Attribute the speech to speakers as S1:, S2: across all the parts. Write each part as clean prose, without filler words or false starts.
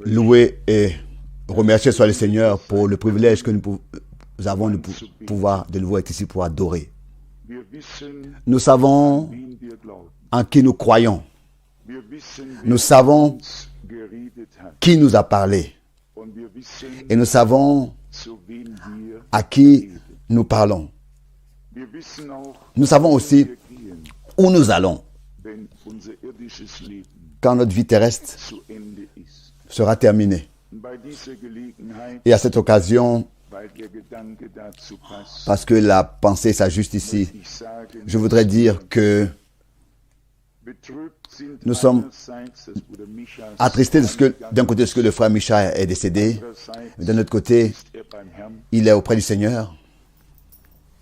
S1: Louer et remercier soit le Seigneur pour le privilège que nous avons de pouvoir de nouveau être ici pour adorer. Nous savons en qui nous croyons. Nous savons qui nous a parlé. Et nous savons à qui nous parlons. Nous savons aussi où nous allons quand notre vie terrestre sera terminée. Et à cette occasion, parce que la pensée s'ajuste ici, je voudrais dire que nous sommes attristés d'un côté de ce que le frère Micha est décédé, mais d'un autre côté, il est auprès du Seigneur.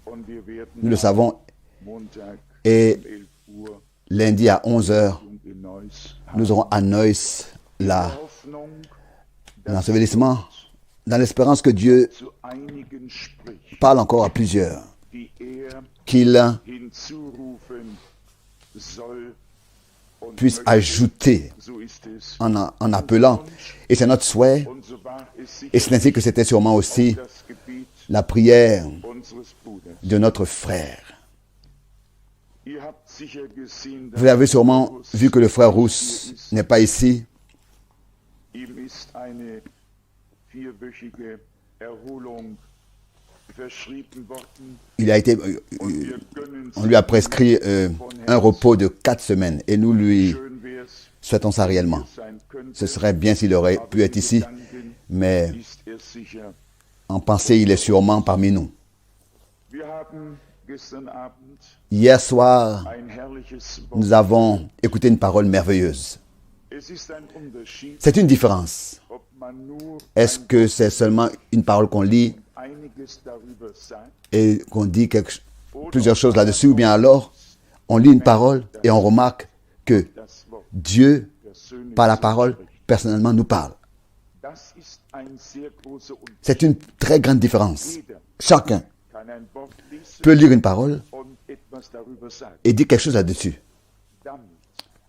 S1: Nous le savons. Et lundi à 11h, nous aurons à Neuss l'ensevelissement, dans l'espérance que Dieu parle encore à plusieurs, qu'il puisse ajouter en appelant. Et c'est notre souhait, et c'est ainsi que c'était sûrement aussi la prière de notre frère. Vous avez sûrement vu que le frère Rousse n'est pas ici. Il a été, on lui a prescrit un repos de 4 semaines et nous lui souhaitons ça réellement. Ce serait bien s'il aurait pu être ici, mais en pensée, il est sûrement parmi nous. Hier soir, nous avons écouté une parole merveilleuse. C'est une différence. Est-ce que c'est seulement une parole qu'on lit et qu'on dit plusieurs choses là-dessus, ou bien alors on lit une parole et on remarque que Dieu, par la parole, personnellement nous parle. C'est une très grande différence. Chacun peut lire une parole et dire quelque chose là-dessus.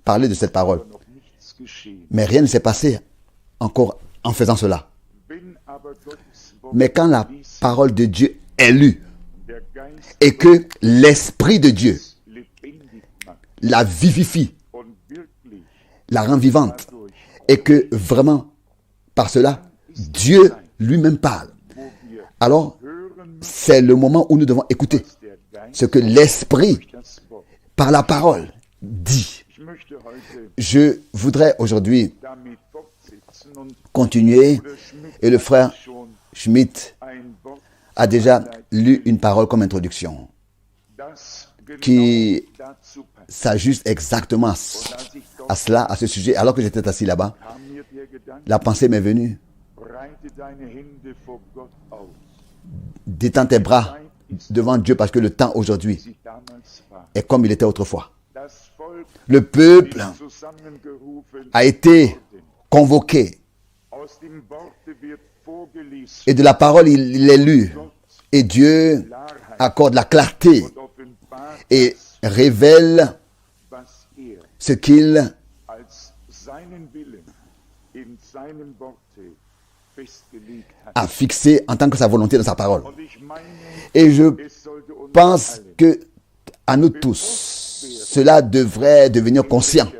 S1: Parler de cette parole. Mais rien ne s'est passé encore en faisant cela. Mais quand la parole de Dieu est lue et que l'Esprit de Dieu la vivifie, la rend vivante, et que vraiment, par cela, Dieu lui-même parle, alors c'est le moment où nous devons écouter ce que l'Esprit, par la parole, dit. Je voudrais aujourd'hui continuer, et le frère Schmidt a déjà lu une parole comme introduction qui s'ajuste exactement à cela, à ce sujet. Alors que j'étais assis là-bas, la pensée m'est venue. Détends tes bras devant Dieu parce que le temps aujourd'hui est comme il était autrefois. Le peuple a été convoqué et de la parole il est lu et Dieu accorde la clarté et révèle ce qu'il a fixé en tant que sa volonté dans sa parole. Et je pense que à nous tous, cela devrait devenir conscient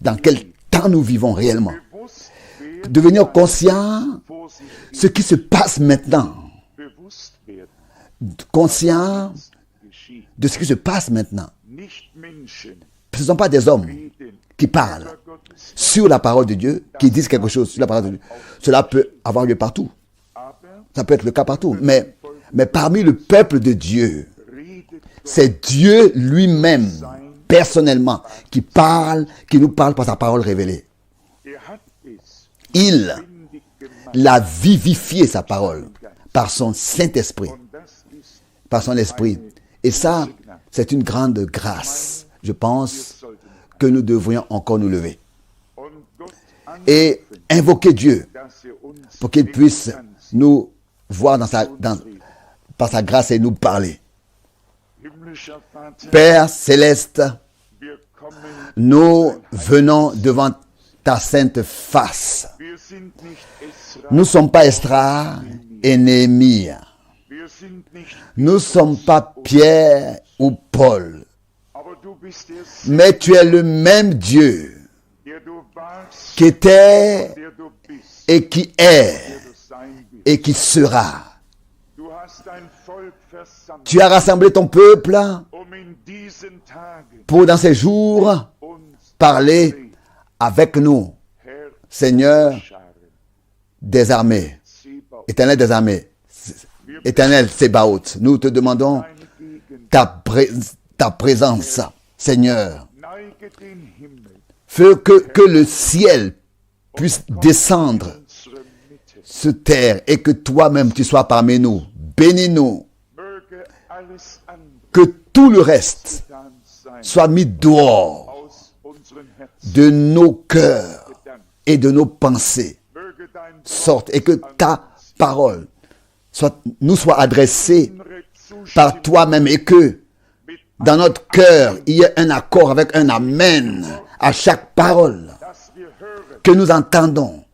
S1: dans quel temps nous vivons réellement. Devenir conscient ce qui se passe maintenant. Conscient de ce qui se passe maintenant. Ce ne sont pas des hommes qui parlent sur la parole de Dieu, qui disent quelque chose sur la parole de Dieu. Cela peut avoir lieu partout. Ça peut être le cas partout. Mais parmi le peuple de Dieu, c'est Dieu lui-même, personnellement, qui nous parle par sa parole révélée. Il l'a vivifié, sa parole, par son Saint-Esprit, par son Esprit. Et ça, c'est une grande grâce. Je pense que nous devrions encore nous lever et invoquer Dieu pour qu'il puisse nous voir par sa grâce et nous parler. Père céleste, nous venons devant ta sainte face. Nous ne sommes pas Esdras et Néhémie. Nous ne sommes pas Pierre ou Paul. Mais tu es le même Dieu qui était et qui est et qui sera. Tu as rassemblé ton peuple pour dans ces jours parler avec nous, Seigneur des armées, Éternel des armées, Éternel Sébaoth. Nous te demandons ta présence, Seigneur. Fais que le ciel puisse descendre sur terre et que toi-même tu sois parmi nous. Bénis-nous. Que tout le reste soit mis dehors de nos cœurs et de nos pensées. Sorte et que ta parole nous soit adressée par toi-même et que dans notre cœur, il y ait un accord avec un amen à chaque parole que nous entendons.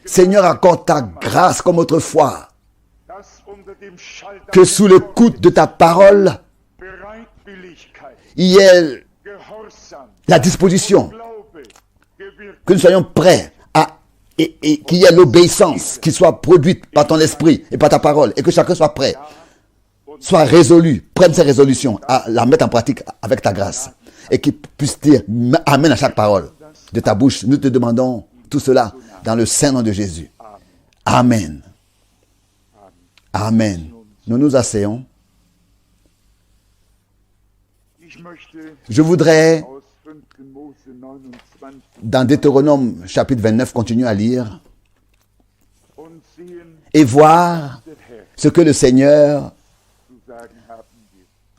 S1: Seigneur, accorde ta grâce comme autrefois, que sous le coup de ta parole, il y ait la disposition, que nous soyons prêts et qu'il y ait l'obéissance qui soit produite par ton esprit et par ta parole, et que chacun soit prêt, soit résolu, prenne ses résolutions à la mettre en pratique avec ta grâce, et qu'il puisse dire amen à chaque parole de ta bouche. Nous te demandons tout cela dans le saint nom de Jésus. Amen. Amen. Nous nous asseyons. Je voudrais, dans Deutéronome chapitre 29, continuer à lire et voir ce que le Seigneur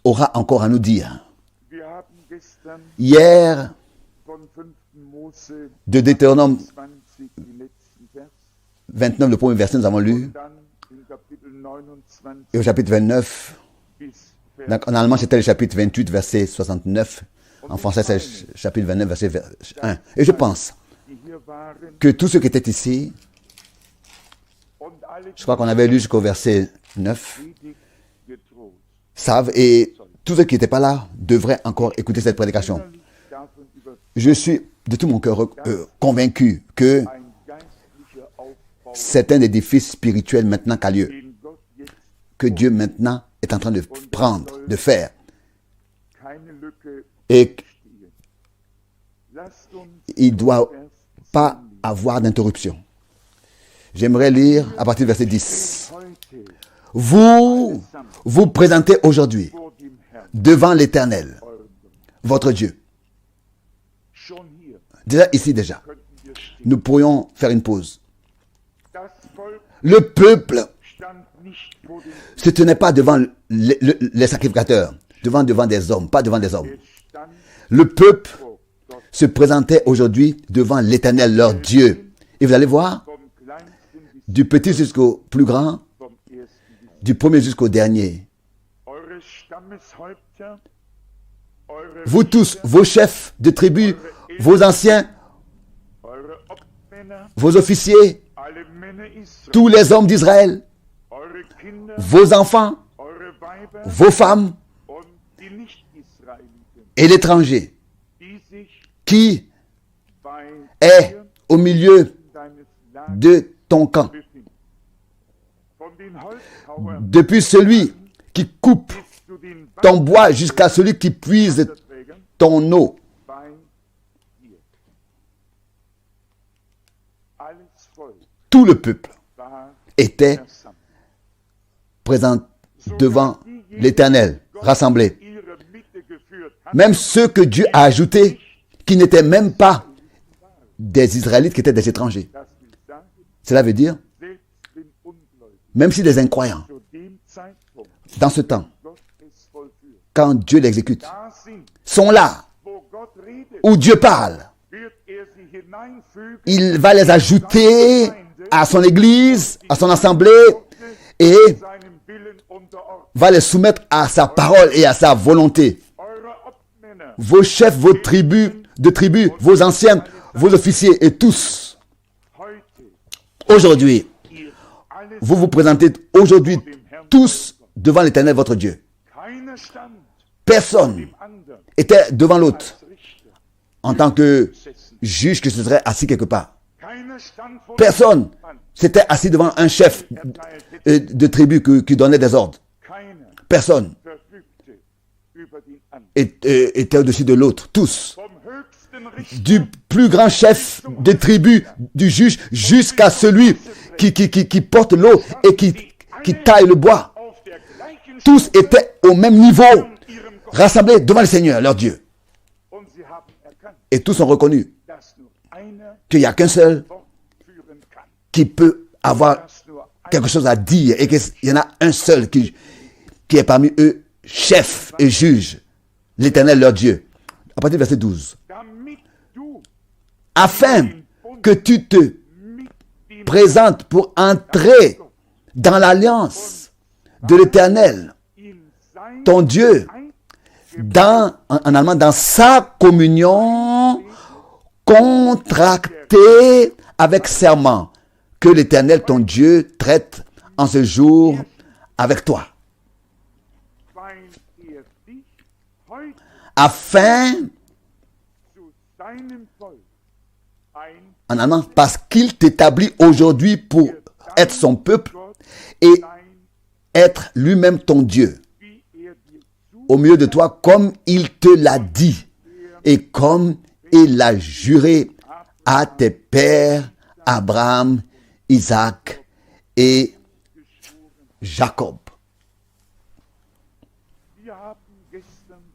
S1: aura encore à nous dire. Hier, de Deutéronome 29, le premier verset, nous avons lu, et au chapitre 29, en allemand c'était le chapitre 28, verset 69, en français c'est le chapitre 29, verset 1. Et je pense que tous ceux qui étaient ici, je crois qu'on avait lu jusqu'au verset 9, savent, et tous ceux qui n'étaient pas là devraient encore écouter cette prédication. Je suis de tout mon cœur convaincu que c'est un édifice spirituel maintenant qui a lieu, que Dieu maintenant est en train de prendre, de faire. Et il ne doit pas avoir d'interruption. J'aimerais lire à partir du verset 10. Vous vous présentez aujourd'hui devant l'Éternel, votre Dieu. Déjà ici, nous pourrions faire une pause. Le peuple se tenait pas devant les sacrificateurs, devant des hommes, pas devant des hommes. Le peuple se présentait aujourd'hui devant l'Éternel, leur Dieu. Et vous allez voir, du petit jusqu'au plus grand, du premier jusqu'au dernier. Vous tous, vos chefs de tribus, vos anciens, vos officiers, tous les hommes d'Israël, vos enfants, vos femmes et l'étranger qui est au milieu de ton camp. Depuis celui qui coupe ton bois jusqu'à celui qui puise ton eau. Tout le peuple était présent devant l'Éternel, rassemblé. Même ceux que Dieu a ajoutés, qui n'étaient même pas des Israélites, qui étaient des étrangers. Cela veut dire, même si des incroyants, dans ce temps, quand Dieu l'exécute, sont là, où Dieu parle, il va les ajouter à son église, à son assemblée, et va les soumettre à sa parole et à sa volonté. Vos chefs, vos tribus, vos anciens, vos officiers et tous, aujourd'hui, vous vous présentez aujourd'hui tous devant l'Éternel votre Dieu. Personne était devant l'autre en tant que juge qui se serait assis quelque part. Personne s'était assis devant un chef de tribu qui donnait des ordres. Personne était au-dessus de l'autre. Tous. Du plus grand chef de tribu, du juge, jusqu'à celui qui porte l'eau et qui taille le bois. Tous étaient au même niveau, rassemblés devant le Seigneur, leur Dieu. Et tous ont reconnu qu'il n'y a qu'un seul qui peut avoir quelque chose à dire et qu'il y en a un seul qui est parmi eux chef et juge, l'Éternel leur Dieu. À partir du verset 12. Afin que tu te présentes pour entrer dans l'alliance de l'Éternel, ton Dieu, en allemand, dans sa communion contractée avec serment, que l'Éternel, ton Dieu, traite en ce jour avec toi. Afin, en allemand, parce qu'il t'établit aujourd'hui pour être son peuple et être lui-même ton Dieu au milieu de toi, comme il te l'a dit et comme il l'a juré à tes pères Abraham, Isaac et Jacob.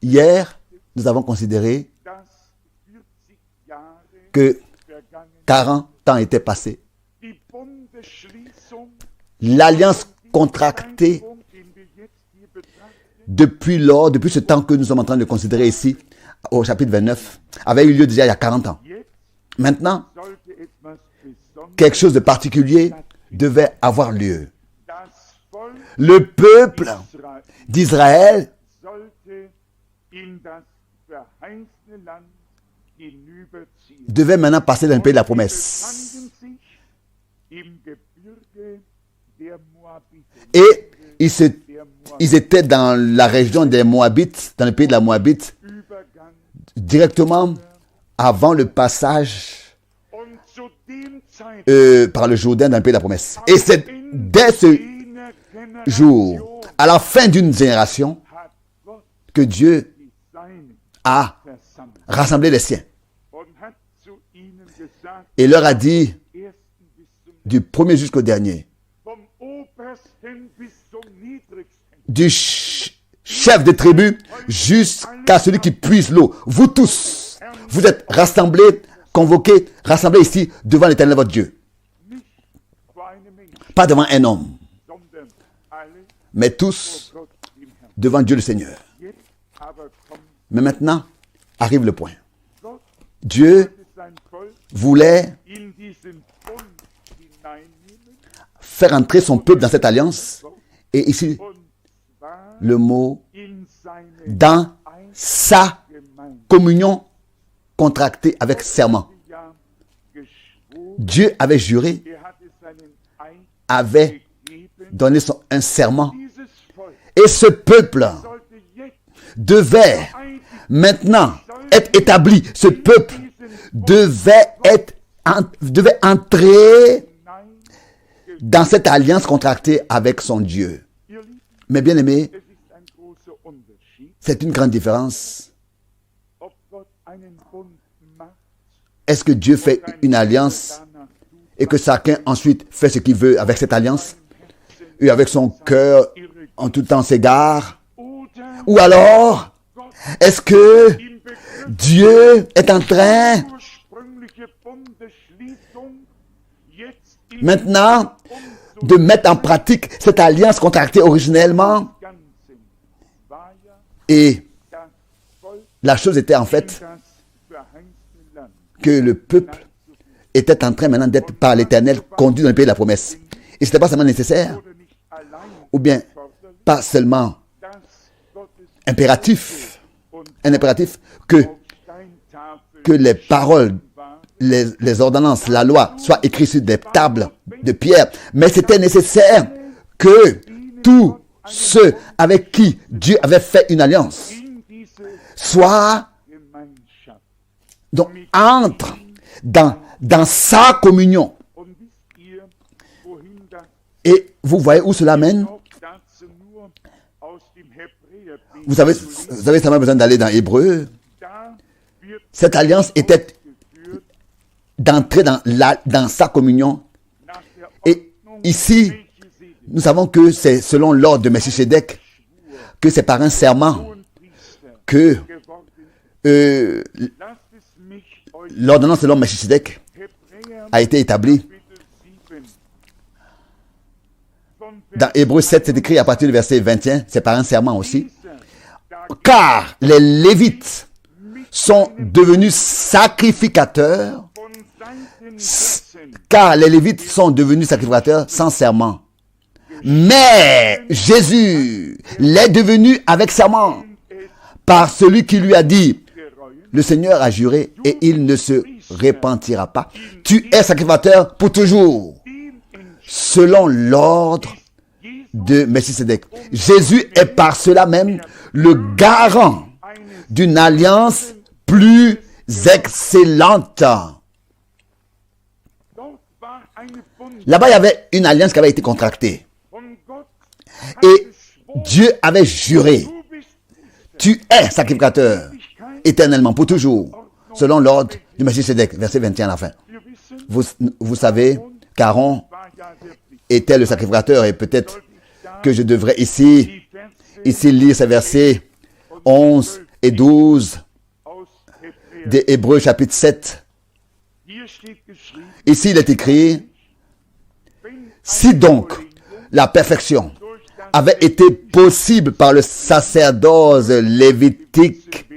S1: Hier, nous avons considéré que 40 ans étaient passés. L'alliance contractée depuis ce temps que nous sommes en train de considérer ici, au chapitre 29, avait eu lieu déjà il y a 40 ans. Maintenant, quelque chose de particulier devait avoir lieu. Le peuple d'Israël devait maintenant passer dans le pays de la promesse. Et ils étaient dans la région des Moabites, dans le pays de la Moabite, directement avant le passage par le Jourdain dans le pays de la promesse. Et c'est dès ce jour, à la fin d'une génération, que Dieu a rassemblé les siens. Et leur a dit, du premier jusqu'au dernier, du chef de tribu jusqu'à celui qui puise l'eau. Vous tous, vous êtes rassemblés, convoqués, rassemblés ici devant l'Éternel votre Dieu. Pas devant un homme, mais tous devant Dieu le Seigneur. Mais maintenant, arrive le point. Dieu voulait faire entrer son peuple dans cette alliance. Et ici, le mot dans sa communion contractée avec serment. Dieu avait juré, avait donné un serment. Et ce peuple devait maintenant être établi. Ce peuple devait entrer dans cette alliance contractée avec son Dieu. Mais bien aimé, c'est une grande différence. Est-ce que Dieu fait une alliance et que chacun ensuite fait ce qu'il veut avec cette alliance et avec son cœur en tout temps s'égare? Ou alors, est-ce que Dieu est en train maintenant de mettre en pratique cette alliance contractée originellement? Et la chose était en fait que le peuple était en train maintenant d'être par l'Éternel conduit dans le pays de la promesse. Et ce n'était pas seulement nécessaire, ou bien pas seulement impératif, un impératif que les paroles les ordonnances, la loi, soient écrites sur des tables de pierre. Mais c'était nécessaire que tous ceux avec qui Dieu avait fait une alliance soient, donc, entrent dans sa communion. Et vous voyez où cela mène? Vous avez seulement besoin d'aller dans Hébreu. Cette alliance était d'entrer dans sa communion. Et ici, nous savons que c'est selon l'ordre de Melchisédek, que c'est par un serment que l'ordonnance selon Melchisédek a été établie. Dans Hébreu 7, c'est écrit à partir du verset 21, c'est par un serment aussi. Car les Lévites sont devenus sacrificateurs, sans serment. Mais Jésus l'est devenu avec serment par celui qui lui a dit, le Seigneur a juré et il ne se repentira pas. Tu es sacrificateur pour toujours, selon l'ordre de Melchisédek. Jésus est par cela même le garant d'une alliance plus excellente. Là-bas, il y avait une alliance qui avait été contractée. Et Dieu avait juré, tu es sacrificateur éternellement, pour toujours, selon l'ordre du Melchisédek, verset 21 à la fin. Vous savez qu'Aaron était le sacrificateur et peut-être que je devrais ici lire ces versets 11 et 12 des Hébreux chapitre 7. Ici, il est écrit, si donc la perfection avait été possible par le sacerdoce lévitique,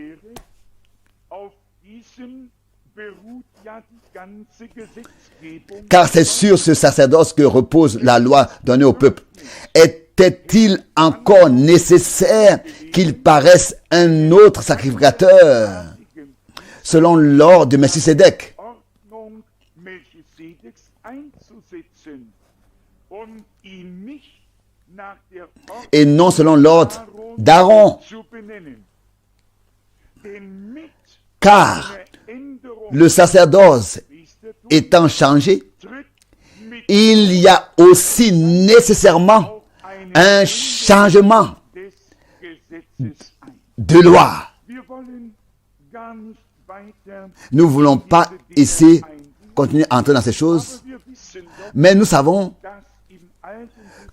S1: car c'est sur ce sacerdoce que repose la loi donnée au peuple, était-il encore nécessaire qu'il paraisse un autre sacrificateur selon l'ordre de Melchisédek et non selon l'ordre d'Aaron? Car le sacerdoce étant changé, il y a aussi nécessairement un changement de loi. Nous ne voulons pas ici continuer à entrer dans ces choses, mais nous savons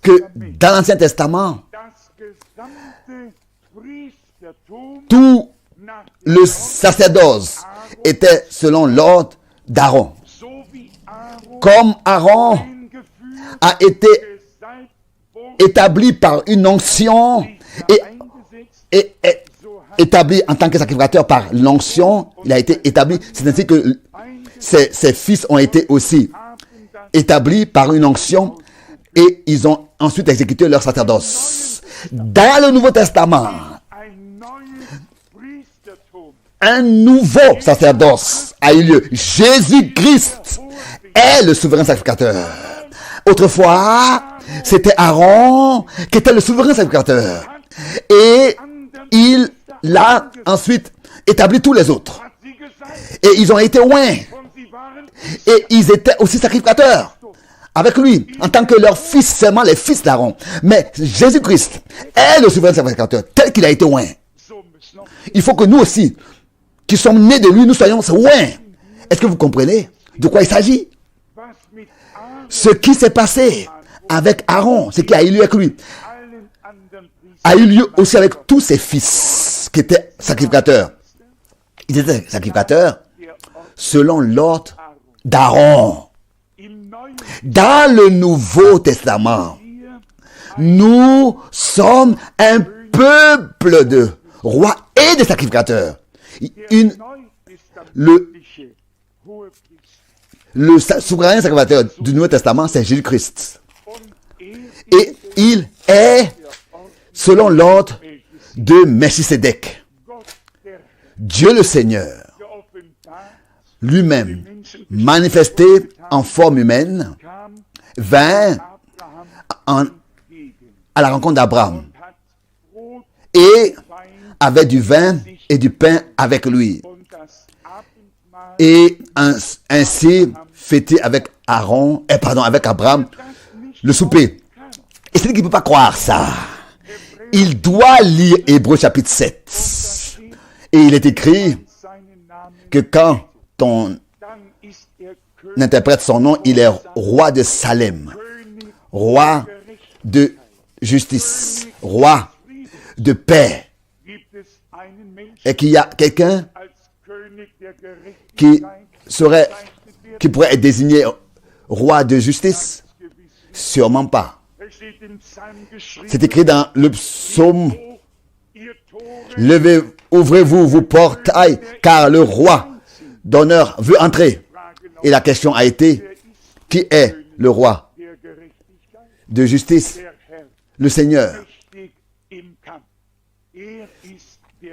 S1: que dans l'Ancien Testament, tout le sacerdoce était selon l'ordre d'Aaron. Comme Aaron a été établi par une onction et établi en tant que sacrificateur par l'onction, il a été établi. C'est ainsi que ses fils ont été aussi établis par une onction et ils ont ensuite exécuté leur sacerdoce. Dans le Nouveau Testament, un nouveau sacerdoce a eu lieu. Jésus-Christ est le souverain sacrificateur. Autrefois, c'était Aaron qui était le souverain sacrificateur. Et il a ensuite établi tous les autres. Et ils ont été oints. Et ils étaient aussi sacrificateurs avec lui, en tant que leurs fils, seulement les fils d'Aaron. Mais Jésus-Christ est le souverain sacrificateur, tel qu'il a été oint. Il faut que nous aussi, qui sommes nés de lui, nous soyons oints. Est-ce que vous comprenez de quoi il s'agit? Ce qui s'est passé avec Aaron, ce qui a eu lieu avec lui, a eu lieu aussi avec tous ses fils qui étaient sacrificateurs. Ils étaient sacrificateurs selon l'ordre d'Aaron. Dans le Nouveau Testament, nous sommes un peuple de rois et de sacrificateurs. Le souverain sacrificateur du Nouveau Testament, c'est Jésus-Christ. Et il est selon l'ordre de Melchisédek. Dieu le Seigneur lui-même, manifesté en forme humaine, vint à la rencontre d'Abraham et avait du vin et du pain avec lui. Et ainsi fêté avec avec Abraham le souper. Et celui qui ne peut pas croire ça, il doit lire Hébreux chapitre 7. Et il est écrit que quand on interprète son nom, il est roi de Salem, roi de justice, roi de paix. Et qu'il y a quelqu'un qui pourrait être désigné roi de justice? Sûrement pas. C'est écrit dans le psaume: levez, ouvrez-vous vos portails, car le roi d'honneur veut entrer. Et la question a été: qui est le roi de justice? Le Seigneur,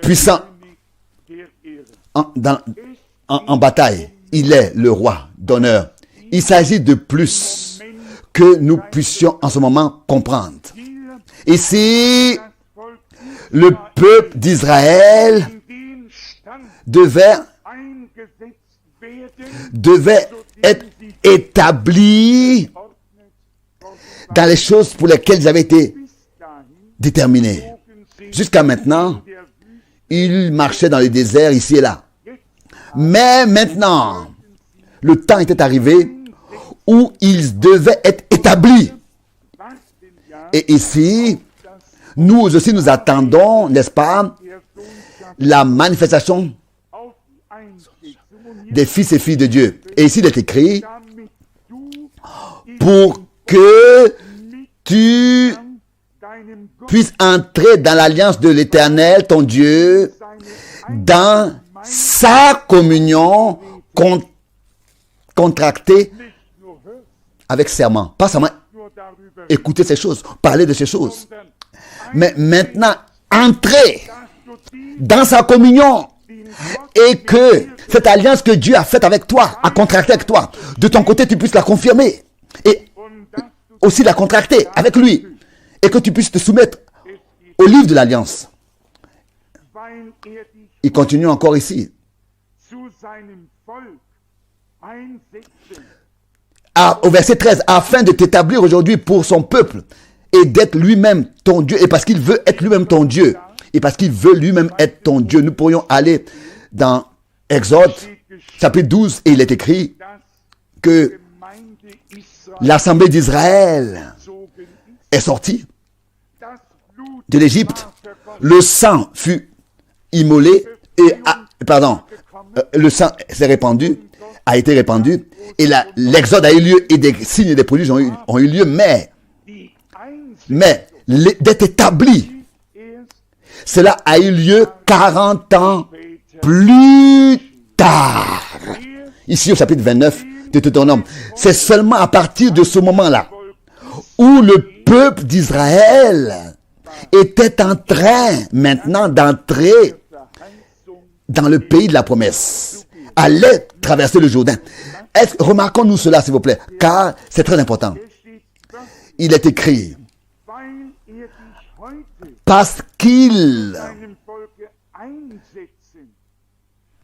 S1: puissant en bataille, il est le roi d'honneur. Il s'agit de plus que nous puissions en ce moment comprendre. Ici, le peuple d'Israël devait être établi dans les choses pour lesquelles ils avaient été déterminés. Jusqu'à maintenant, ils marchaient dans le désert ici et là. Mais maintenant, le temps était arrivé où ils devaient être établis. Et ici, nous aussi nous attendons, n'est-ce pas, la manifestation des fils et filles de Dieu. Et ici, il est écrit: pour que tu puisses entrer dans l'alliance de l'Éternel, ton Dieu, dans sa communion contractée avec serment. Pas seulement écouter ces choses, parler de ces choses, mais maintenant entrer dans sa communion, et que cette alliance que Dieu a faite avec toi, a contractée avec toi, de ton côté tu puisses la confirmer et aussi la contracter avec lui, et que tu puisses te soumettre au livre de l'alliance. Il continue encore ici. Au verset 13, afin de t'établir aujourd'hui pour son peuple et d'être lui-même ton Dieu, et parce qu'il veut être lui-même ton Dieu, et parce qu'il veut lui-même être ton Dieu. Nous pourrions aller dans Exode chapitre 12 et il est écrit que l'assemblée d'Israël est sortie de l'Égypte. Le sang fut immolé et le sang s'est répandu, a été répandu, et l'exode a eu lieu et des signes et des prodiges ont eu lieu, mais d'être établi, cela a eu lieu 40 ans plus tard. Ici au chapitre 29 de Deutéronome. C'est seulement à partir de ce moment-là où le peuple d'Israël était en train maintenant d'entrer dans le pays de la promesse, allait traverser le Jourdain. Remarquons-nous cela, s'il vous plaît, car c'est très important. Il est écrit: parce qu'il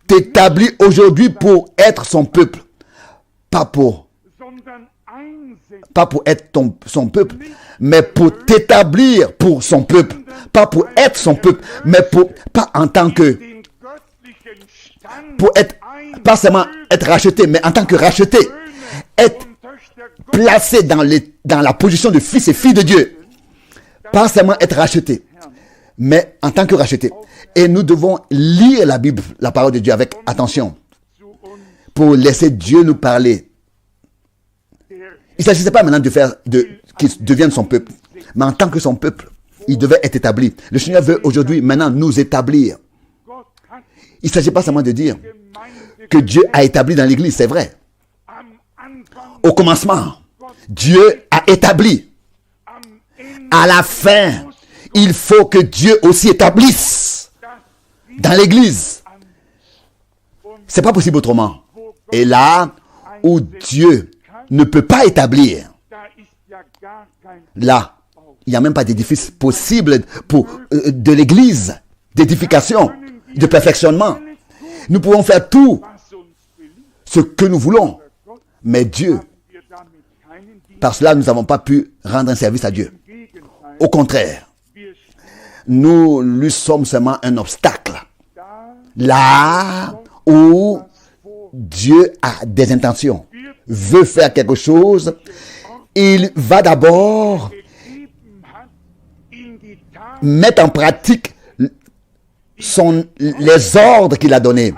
S1: t'établit aujourd'hui pour être son peuple, pas pour être son peuple, mais pour t'établir pour son peuple, pas pour être son peuple, mais pas en tant que, pour être, pas seulement être racheté, mais en tant que racheté, être placé dans la position de fils et filles de Dieu, pas seulement être racheté, mais en tant que racheté. Et nous devons lire la Bible, la parole de Dieu, avec attention, pour laisser Dieu nous parler. Il ne s'agissait pas maintenant qu'il devienne son peuple, mais en tant que son peuple, il devait être établi. Le Seigneur veut aujourd'hui maintenant nous établir. Il ne s'agit pas seulement de dire que Dieu a établi dans l'Église, c'est vrai. Au commencement, Dieu a établi. À la fin, il faut que Dieu aussi établisse dans l'Église. C'est pas possible autrement. Et là où Dieu ne peut pas établir, là, il n'y a même pas d'édifice possible pour de l'église, d'édification, de perfectionnement. Nous pouvons faire tout ce que nous voulons, mais Dieu, par cela, nous n'avons pas pu rendre un service à Dieu. Au contraire, nous lui sommes seulement un obstacle. Là où Dieu a des intentions, veut faire quelque chose, il va d'abord mettre en pratique les ordres qu'il a donnés.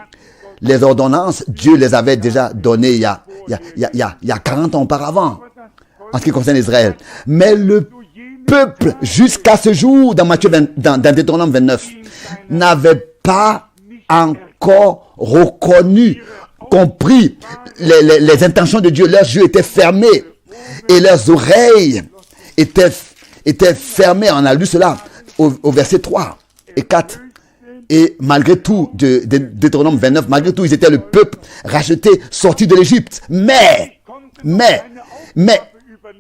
S1: Les ordonnances, Dieu les avait déjà données il y a 40 ans auparavant, en ce qui concerne Israël. Mais le peuple, jusqu'à ce jour, dans Deutéronome 29, n'avait pas encore reconnu, compris les intentions de Dieu. Leurs yeux étaient fermés et leurs oreilles étaient fermées. On a lu cela au verset 3 et 4. Et malgré tout, de Deutéronome 29, malgré tout, ils étaient le peuple racheté, sorti de l'Égypte. Mais,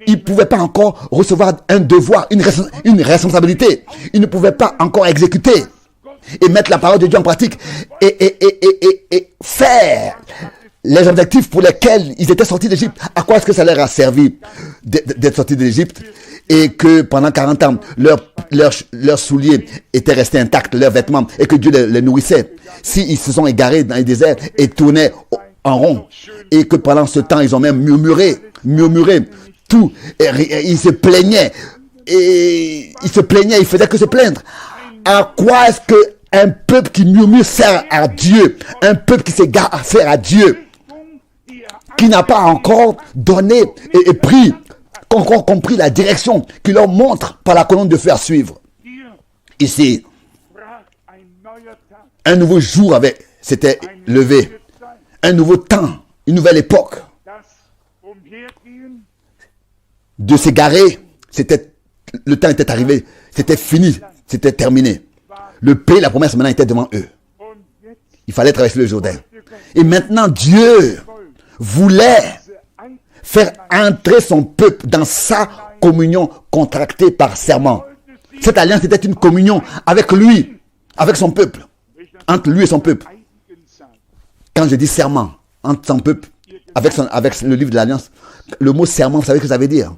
S1: ils ne pouvaient pas encore recevoir un devoir, une responsabilité. Ils ne pouvaient pas encore exécuter et mettre la parole de Dieu en pratique et faire les objectifs pour lesquels ils étaient sortis d'Égypte. À quoi est-ce que ça leur a servi d'être sortis de l'Égypte et que pendant 40 ans, leurs souliers étaient restés intacts, leurs vêtements, et que Dieu les nourrissait. S'ils se sont égarés dans les déserts et tournaient en rond, et que pendant ce temps, ils ont même murmuré tout, et ils se plaignaient, ils faisaient que se plaindre. À quoi est-ce qu'un peuple qui murmure sert à Dieu? Un peuple qui s'égare sert à Dieu, qui n'a pas encore donné et pris, encore compris la direction qu'il leur montre par la colonne de feu à suivre. Ici, un nouveau jour s'était levé, un nouveau temps, une nouvelle époque. De s'égarer, le temps était arrivé, c'était fini, c'était terminé. Le pays, la promesse maintenant était devant eux. Il fallait traverser le Jourdain. Et maintenant, Dieu voulait faire entrer son peuple dans sa communion contractée par serment. Cette alliance était une communion avec lui, avec son peuple, entre lui et son peuple. Quand je dis serment, entre son peuple, avec le livre de l'alliance, le mot serment, vous savez ce que ça veut dire?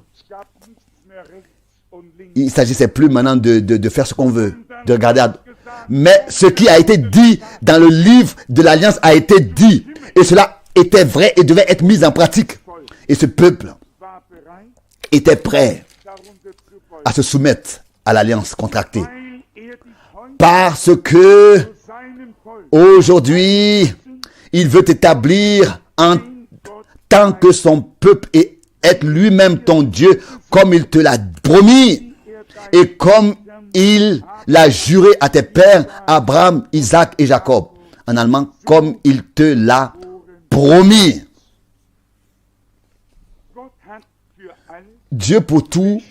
S1: Il ne s'agissait plus maintenant de faire ce qu'on veut, de regarder. Mais ce qui a été dit dans le livre de l'alliance a été dit. Et cela était vrai et devait être mis en pratique. Et ce peuple était prêt à se soumettre à l'alliance contractée. Parce que aujourd'hui, il veut établir en tant que son peuple et être lui-même ton Dieu comme il te l'a promis et comme il l'a juré à tes pères Abraham, Isaac et Jacob. En allemand, comme il te l'a promis. Dieu pour tout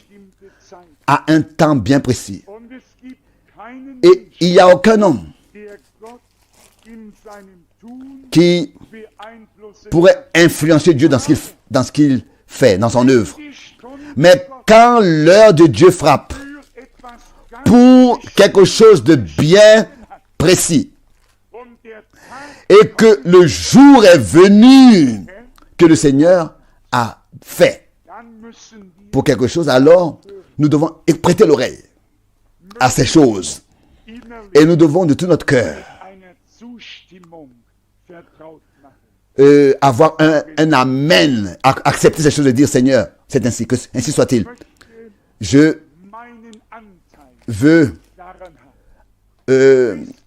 S1: a un temps bien précis. Et il n'y a aucun homme qui pourrait influencer Dieu dans ce qu'il fait, dans son œuvre. Mais quand l'heure de Dieu frappe pour quelque chose de bien précis et que le jour est venu que le Seigneur a fait pour quelque chose, alors nous devons prêter l'oreille à ces choses et nous devons de tout notre cœur avoir un amen, accepter ces choses et dire Seigneur, c'est ainsi, que ainsi soit-il. Je veux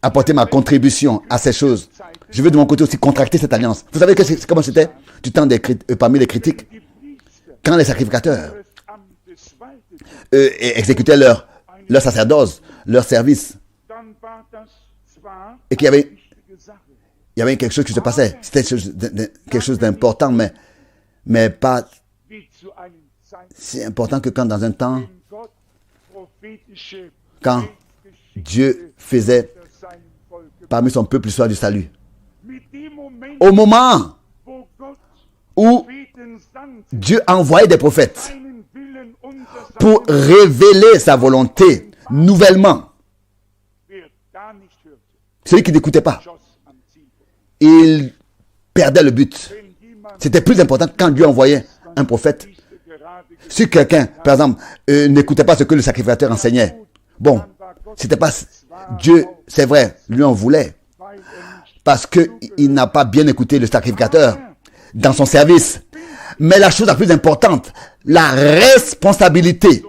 S1: apporter ma contribution à ces choses. Je veux de mon côté aussi contracter cette alliance. Vous savez comment c'était du temps parmi les critiques, quand les sacrificateurs exécutaient leur sacerdoce, leur service, et qu'il y avait quelque chose qui se passait. C'était quelque chose d'important, mais pas si important que quand dans un temps, quand Dieu faisait parmi son peuple l'histoire du salut. Au moment où Dieu a envoyé des prophètes pour révéler sa volonté nouvellement. Celui qui n'écoutait pas, il perdait le but. C'était plus important quand Dieu envoyait un prophète. Si quelqu'un, par exemple, n'écoutait pas ce que le sacrificateur enseignait, bon, c'était pas Dieu, c'est vrai, lui en voulait, parce qu'il n'a pas bien écouté le sacrificateur dans son service. Mais la chose la plus importante, la responsabilité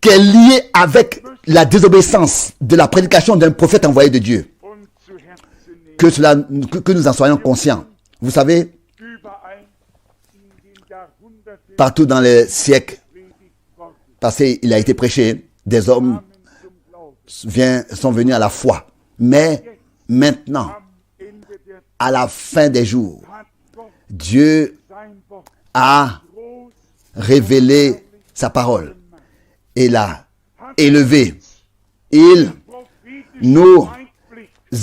S1: qui est liée avec la désobéissance de la prédication d'un prophète envoyé de Dieu. Que nous en soyons conscients. Vous savez, partout dans les siècles passés, il a été prêché, des hommes sont venus à la foi. Mais maintenant, à la fin des jours, Dieu a révélé sa parole et l'a élevé. Il nous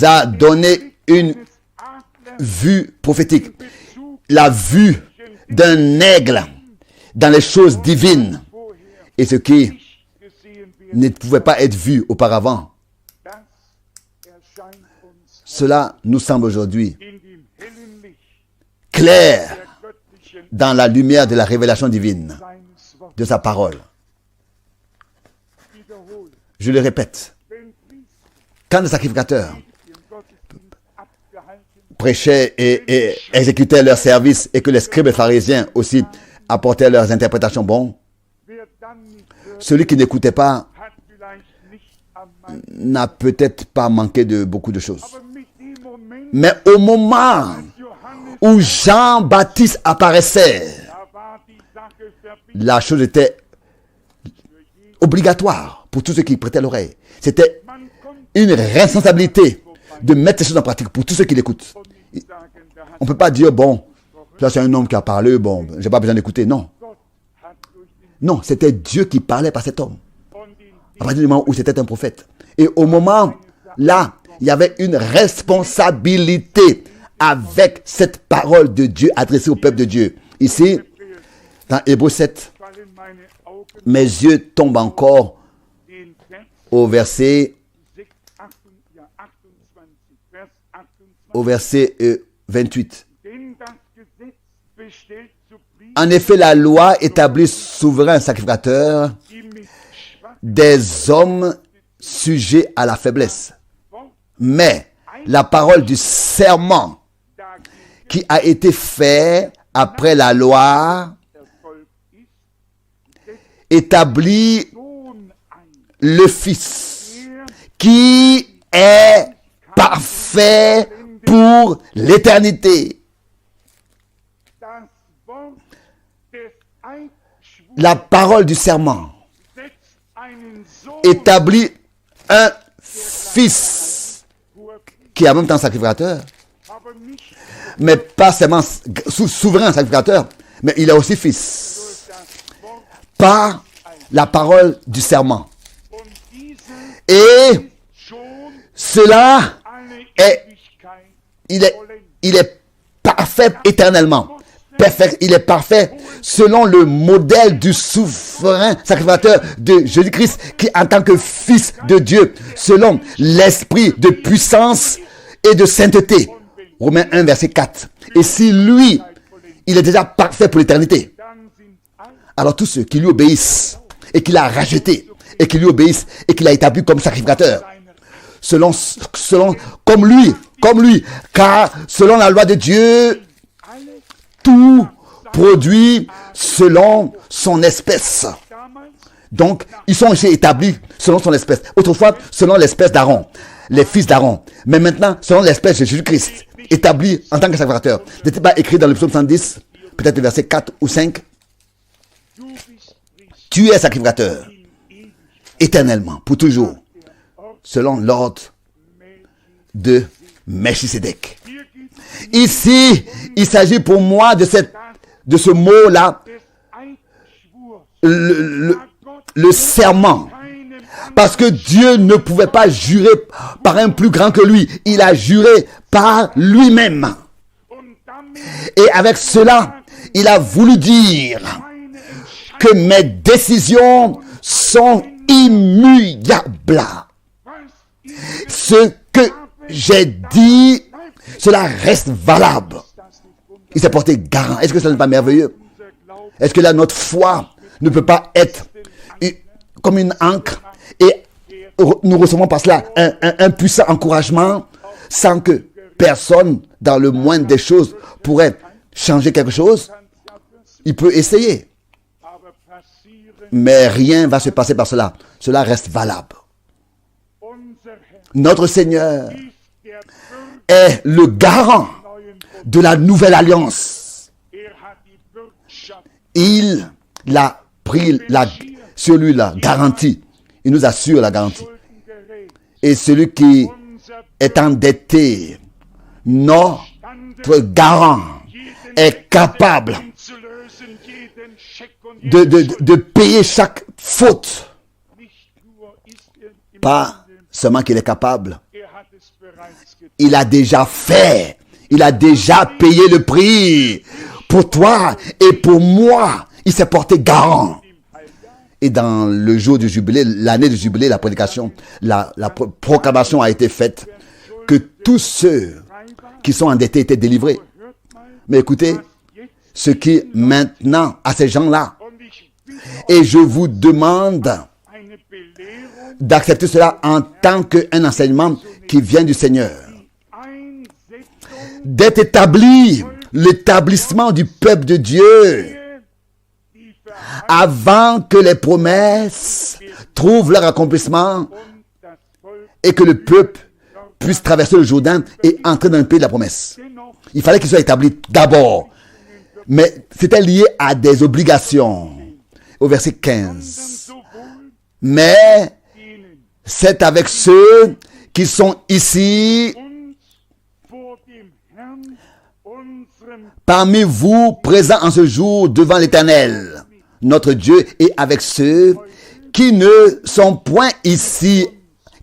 S1: a donné une vue prophétique, la vue d'un aigle dans les choses divines, et ce qui ne pouvait pas être vu auparavant. Cela nous semble aujourd'hui clair dans la lumière de la révélation divine de sa parole. Je le répète, quand les sacrificateurs prêchaient et exécutaient leur service et que les scribes et pharisiens aussi apportaient leurs interprétations, bon, celui qui n'écoutait pas n'a peut-être pas manqué de beaucoup de choses. Mais au moment où Jean-Baptiste apparaissait, la chose était obligatoire pour tous ceux qui prêtaient l'oreille. C'était une responsabilité de mettre ces choses en pratique pour tous ceux qui l'écoutent. On ne peut pas dire, bon, ça c'est un homme qui a parlé, bon, j'ai pas besoin d'écouter. Non. Non, c'était Dieu qui parlait par cet homme. À partir du moment où c'était un prophète. Et au moment là, il y avait une responsabilité avec cette parole de Dieu adressée au peuple de Dieu. Ici, dans Hébreux 7, mes yeux tombent encore au verset 28. En effet, la loi établit souverain sacrificateur des hommes sujets à la faiblesse. Mais la parole du serment qui a été fait après la loi établit le Fils qui est parfait pour l'éternité. La parole du serment établit un Fils qui est en même temps sacrificateur, mais pas seulement souverain sacrificateur, mais il est aussi Fils par la parole du serment. Et cela il est parfait éternellement. Parfait, il est parfait selon le modèle du souverain sacrificateur de Jésus-Christ qui en tant que Fils de Dieu, selon l'esprit de puissance et de sainteté. Romains 1, verset 4. Et si lui, il est déjà parfait pour l'éternité, alors tous ceux qui lui obéissent et qu'il a racheté et qui lui obéissent et qu'il a établi comme sacrificateur, comme lui, car selon la loi de Dieu, tout produit selon son espèce. Donc, ils sont aussi établis selon son espèce. Autrefois, selon l'espèce d'Aaron, les fils d'Aaron. Mais maintenant, selon l'espèce de Jésus-Christ, établi en tant que sacrificateur. N'était pas écrit dans le psaume 110, peut-être le verset 4 ou 5. Tu es sacrificateur, éternellement, pour toujours, selon l'ordre de Melchisédek. Ici, il s'agit pour moi de ce mot-là, le serment. Parce que Dieu ne pouvait pas jurer par un plus grand que lui. Il a juré par lui-même. Et avec cela, il a voulu dire que mes décisions sont immuables. Ce que j'ai dit, cela reste valable. Il s'est porté garant. Est-ce que ça n'est pas merveilleux? Est-ce que là, notre foi ne peut pas être comme une ancre et nous recevons par cela un puissant encouragement sans que personne, dans le moindre des choses, pourrait changer quelque chose? Il peut essayer. Mais rien ne va se passer par cela. Cela reste valable. Notre Seigneur est le garant de la nouvelle alliance. Il a pris sur lui la garantie. Il nous assure la garantie. Et celui qui est endetté, notre garant, est capable de payer chaque faute. Pas seulement qu'il est capable, il a déjà fait. Il a déjà payé le prix pour toi et pour moi. Il s'est porté garant. Et dans le jour du jubilé, l'année du jubilé, la prédication, la proclamation a été faite que tous ceux qui sont endettés étaient délivrés. Mais écoutez, ce qui maintenant à ces gens-là, et je vous demande d'accepter cela en tant qu'un enseignement qui vient du Seigneur, d'être établi, l'établissement du peuple de Dieu, avant que les promesses trouvent leur accomplissement et que le peuple puisse traverser le Jourdain et entrer dans le pays de la promesse. Il fallait qu'il soit établi d'abord. Mais c'était lié à des obligations. Au verset 15. Mais c'est avec ceux qui sont ici parmi vous présents en ce jour devant l'Éternel, notre Dieu, et avec ceux qui ne sont point ici,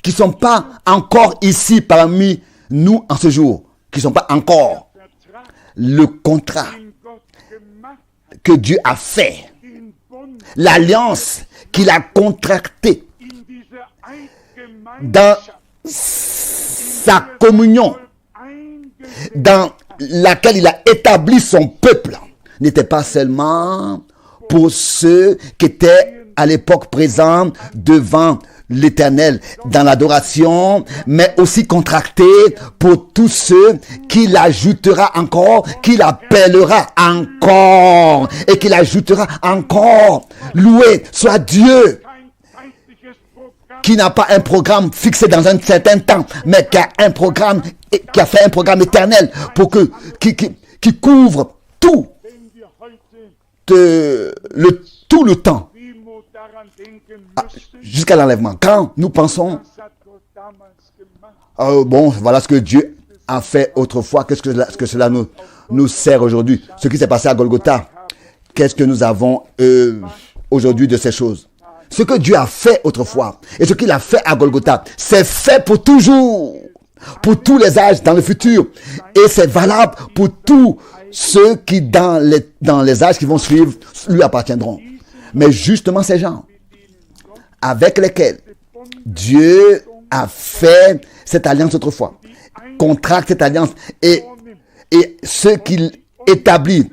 S1: qui ne sont pas encore ici parmi nous en ce jour, qui ne sont pas encore. Le contrat que Dieu a fait, l'alliance qu'il a contractée dans sa communion, dans laquelle il a établi son peuple, n'était pas seulement pour ceux qui étaient à l'époque présents devant l'Éternel dans l'adoration, mais aussi contracté pour tous ceux qu'il ajoutera encore, qu'il appellera encore, et qu'il ajoutera encore. Loué soit Dieu, qui n'a pas un programme fixé dans un certain temps, mais qui a un programme, qui a fait un programme éternel pour qui couvre tout le temps jusqu'à l'enlèvement. Quand nous pensons bon, voilà ce que Dieu a fait autrefois, qu'est-ce que cela nous sert aujourd'hui? Ce qui s'est passé à Golgotha, qu'est-ce que nous avons aujourd'hui de ces choses? Ce que Dieu a fait autrefois et ce qu'il a fait à Golgotha, c'est fait pour toujours, pour tous les âges dans le futur, et c'est valable pour tous ceux qui dans les âges qui vont suivre lui appartiendront. Mais justement ces gens avec lesquels Dieu a fait cette alliance autrefois, contracte cette alliance, et ceux qu'il établit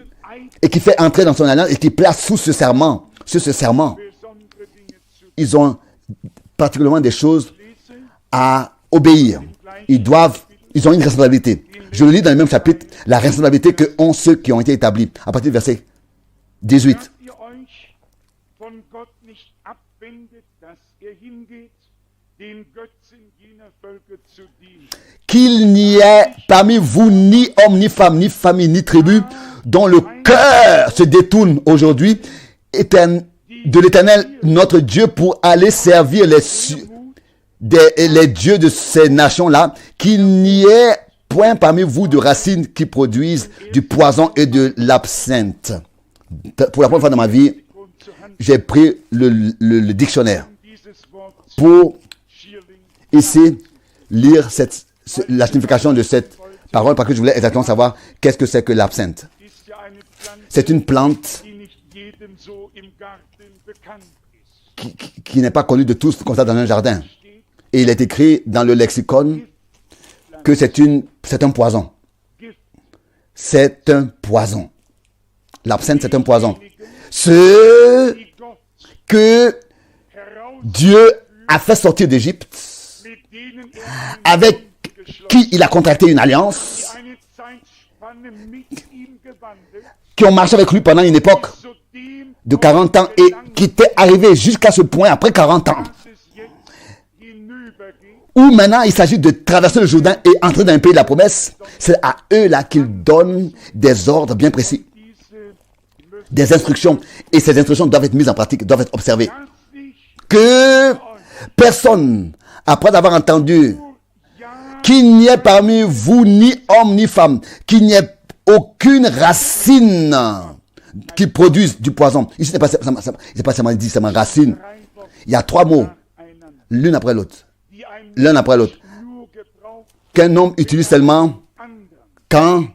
S1: et qui fait entrer dans son alliance et qui place sous ce serment, ils ont particulièrement des choses à obéir. Ils ont une responsabilité. Je le lis dans le même chapitre, la responsabilité que ont ceux qui ont été établis. À partir du verset 18. Qu'il n'y ait parmi vous ni homme, ni femme, ni famille, ni tribu, dont le cœur se détourne aujourd'hui de l'Éternel, notre Dieu, pour aller servir les dieux de ces nations-là, qu'il n'y ait point parmi vous de racines qui produisent du poison et de l'absinthe. Pour la première fois dans ma vie, j'ai pris le dictionnaire pour ici lire la signification de cette parole, parce que je voulais exactement savoir qu'est-ce que c'est que l'absinthe. C'est une plante qui n'est pas connue de tous comme ça dans un jardin. Et il est écrit dans le lexicon que c'est un poison. C'est un poison. L'absinthe, c'est un poison. Ce que Dieu a fait sortir d'Égypte, avec qui il a contracté une alliance, qui ont marché avec lui pendant une époque de 40 ans et qui étaient arrivés jusqu'à ce point après 40 ans, où maintenant il s'agit de traverser le Jourdain et entrer dans un pays de la promesse. C'est à eux là qu'il donne des ordres bien précis, des instructions, et ces instructions doivent être mises en pratique, doivent être observées. Que personne, après avoir entendu qu'il n'y ait parmi vous ni homme ni femme, qu'il n'y ait aucune racine qui produise du poison. Ici, c'est pas seulement dit, c'est ma racine. Il y a 3 mots, l'une après l'autre, l'un après l'autre, qu'un homme utilise seulement quand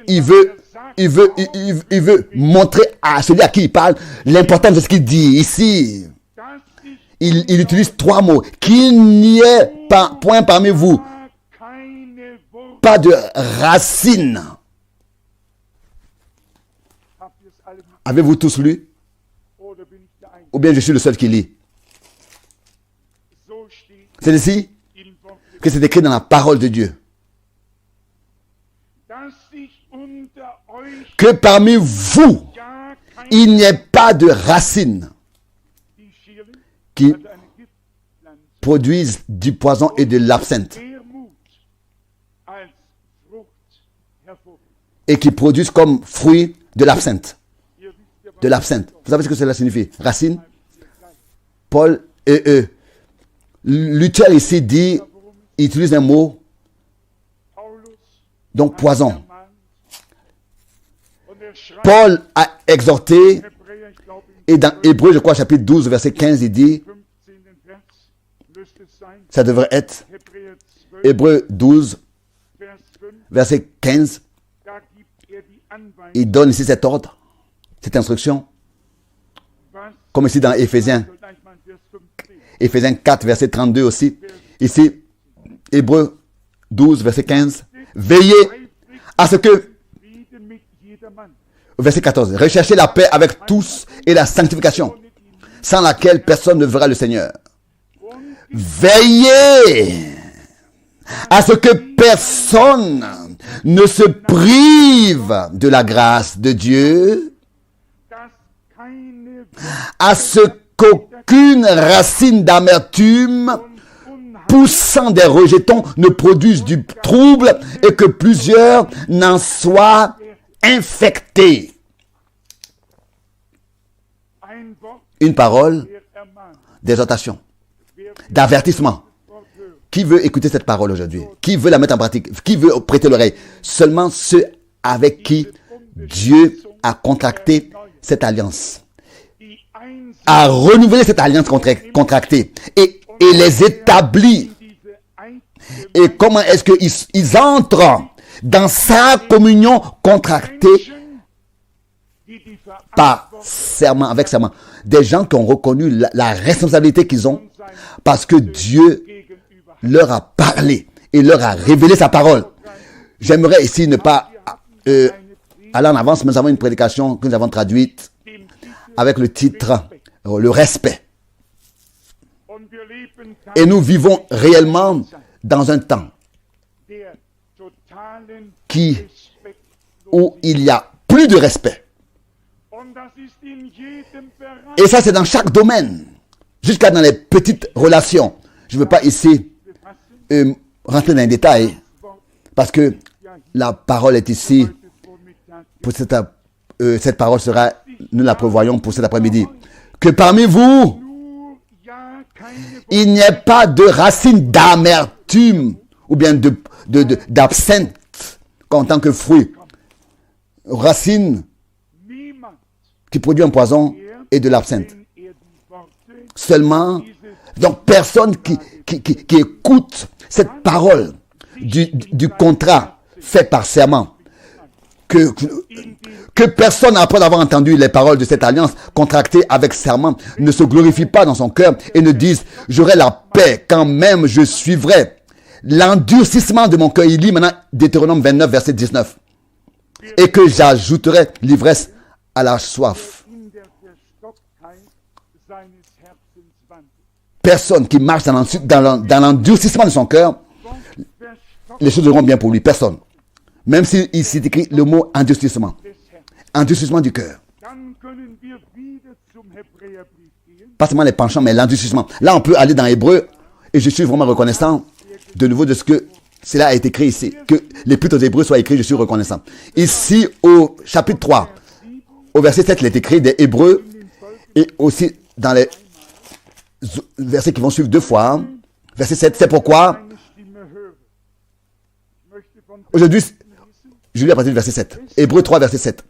S1: il veut montrer à celui à qui il parle l'importance de ce qu'il dit. Ici, il utilise 3 mots. Qu'il n'y ait point parmi vous, pas de racine. Avez-vous tous lu? Ou bien je suis le seul qui lit? C'est ici que c'est écrit dans la parole de Dieu. Que parmi vous, il n'y ait pas de racines qui produisent du poison et de l'absinthe. Et qui produisent comme fruit de l'absinthe. De l'absinthe. Vous savez ce que cela signifie? Racine. Paul et Luther ici dit, il utilise un mot, donc poison. Paul a exhorté, et dans Hébreu, je crois, chapitre 12, verset 15, il dit, ça devrait être Hébreu 12, verset 15, il donne ici cet ordre, cette instruction, comme ici dans Éphésiens 4, verset 32 aussi. Ici, Hébreux 12, verset 15. Veillez à ce que, verset 14, recherchez la paix avec tous et la sanctification, sans laquelle personne ne verra le Seigneur. Veillez à ce que personne ne se prive de la grâce de Dieu, à ce qu'aucune racine d'amertume poussant des rejetons ne produise du trouble et que plusieurs n'en soient infectés. Une parole d'exhortation, d'avertissement. Qui veut écouter cette parole aujourd'hui? Qui veut la mettre en pratique? Qui veut prêter l'oreille? Seulement ceux avec qui Dieu a contracté cette alliance, a renouvelé cette alliance contractée et les établit. Et comment est-ce qu'ils entrent dans sa communion contractée par serment, avec serment? Des gens qui ont reconnu la responsabilité qu'ils ont parce que Dieu leur a parlé et leur a révélé sa parole. J'aimerais ici ne pas aller en avance, mais nous avons une prédication que nous avons traduite avec le titre « Le respect ». Et nous vivons réellement dans un temps où il y a plus de respect. Et ça, c'est dans chaque domaine, jusqu'à dans les petites relations. Je ne veux pas ici rentrer dans les détails, parce que la parole est ici. Pour cette parole sera, nous la prévoyons pour cet après-midi. Que parmi vous, il n'y ait pas de racine d'amertume ou bien d'absinthe en tant que fruit. Racine qui produit un poison et de l'absinthe. Seulement, donc personne qui écoute cette parole du contrat fait par serment, que personne, après avoir entendu les paroles de cette alliance contractée avec serment, ne se glorifie pas dans son cœur et ne dise, j'aurai la paix quand même je suivrai l'endurcissement de mon cœur. Il lit maintenant Deutéronome 29, verset 19. Et que j'ajouterai l'ivresse à la soif. Personne qui marche dans l'endurcissement de son cœur, les choses iront bien pour lui. Personne. Même s'il s'est écrit le mot endurcissement. Endurcissement du cœur. Pas seulement les penchants, mais l'endurcissement. Là, on peut aller dans Hébreu, et je suis vraiment reconnaissant de nouveau de ce que cela a été écrit ici. Que l'épître aux Hébreux soit écrit, je suis reconnaissant. Ici, au chapitre 3, au verset 7, il est écrit des Hébreux, et aussi dans les versets qui vont suivre deux fois. Verset 7, c'est pourquoi aujourd'hui, je lis à partir du verset 7. Hébreux 3, verset 7.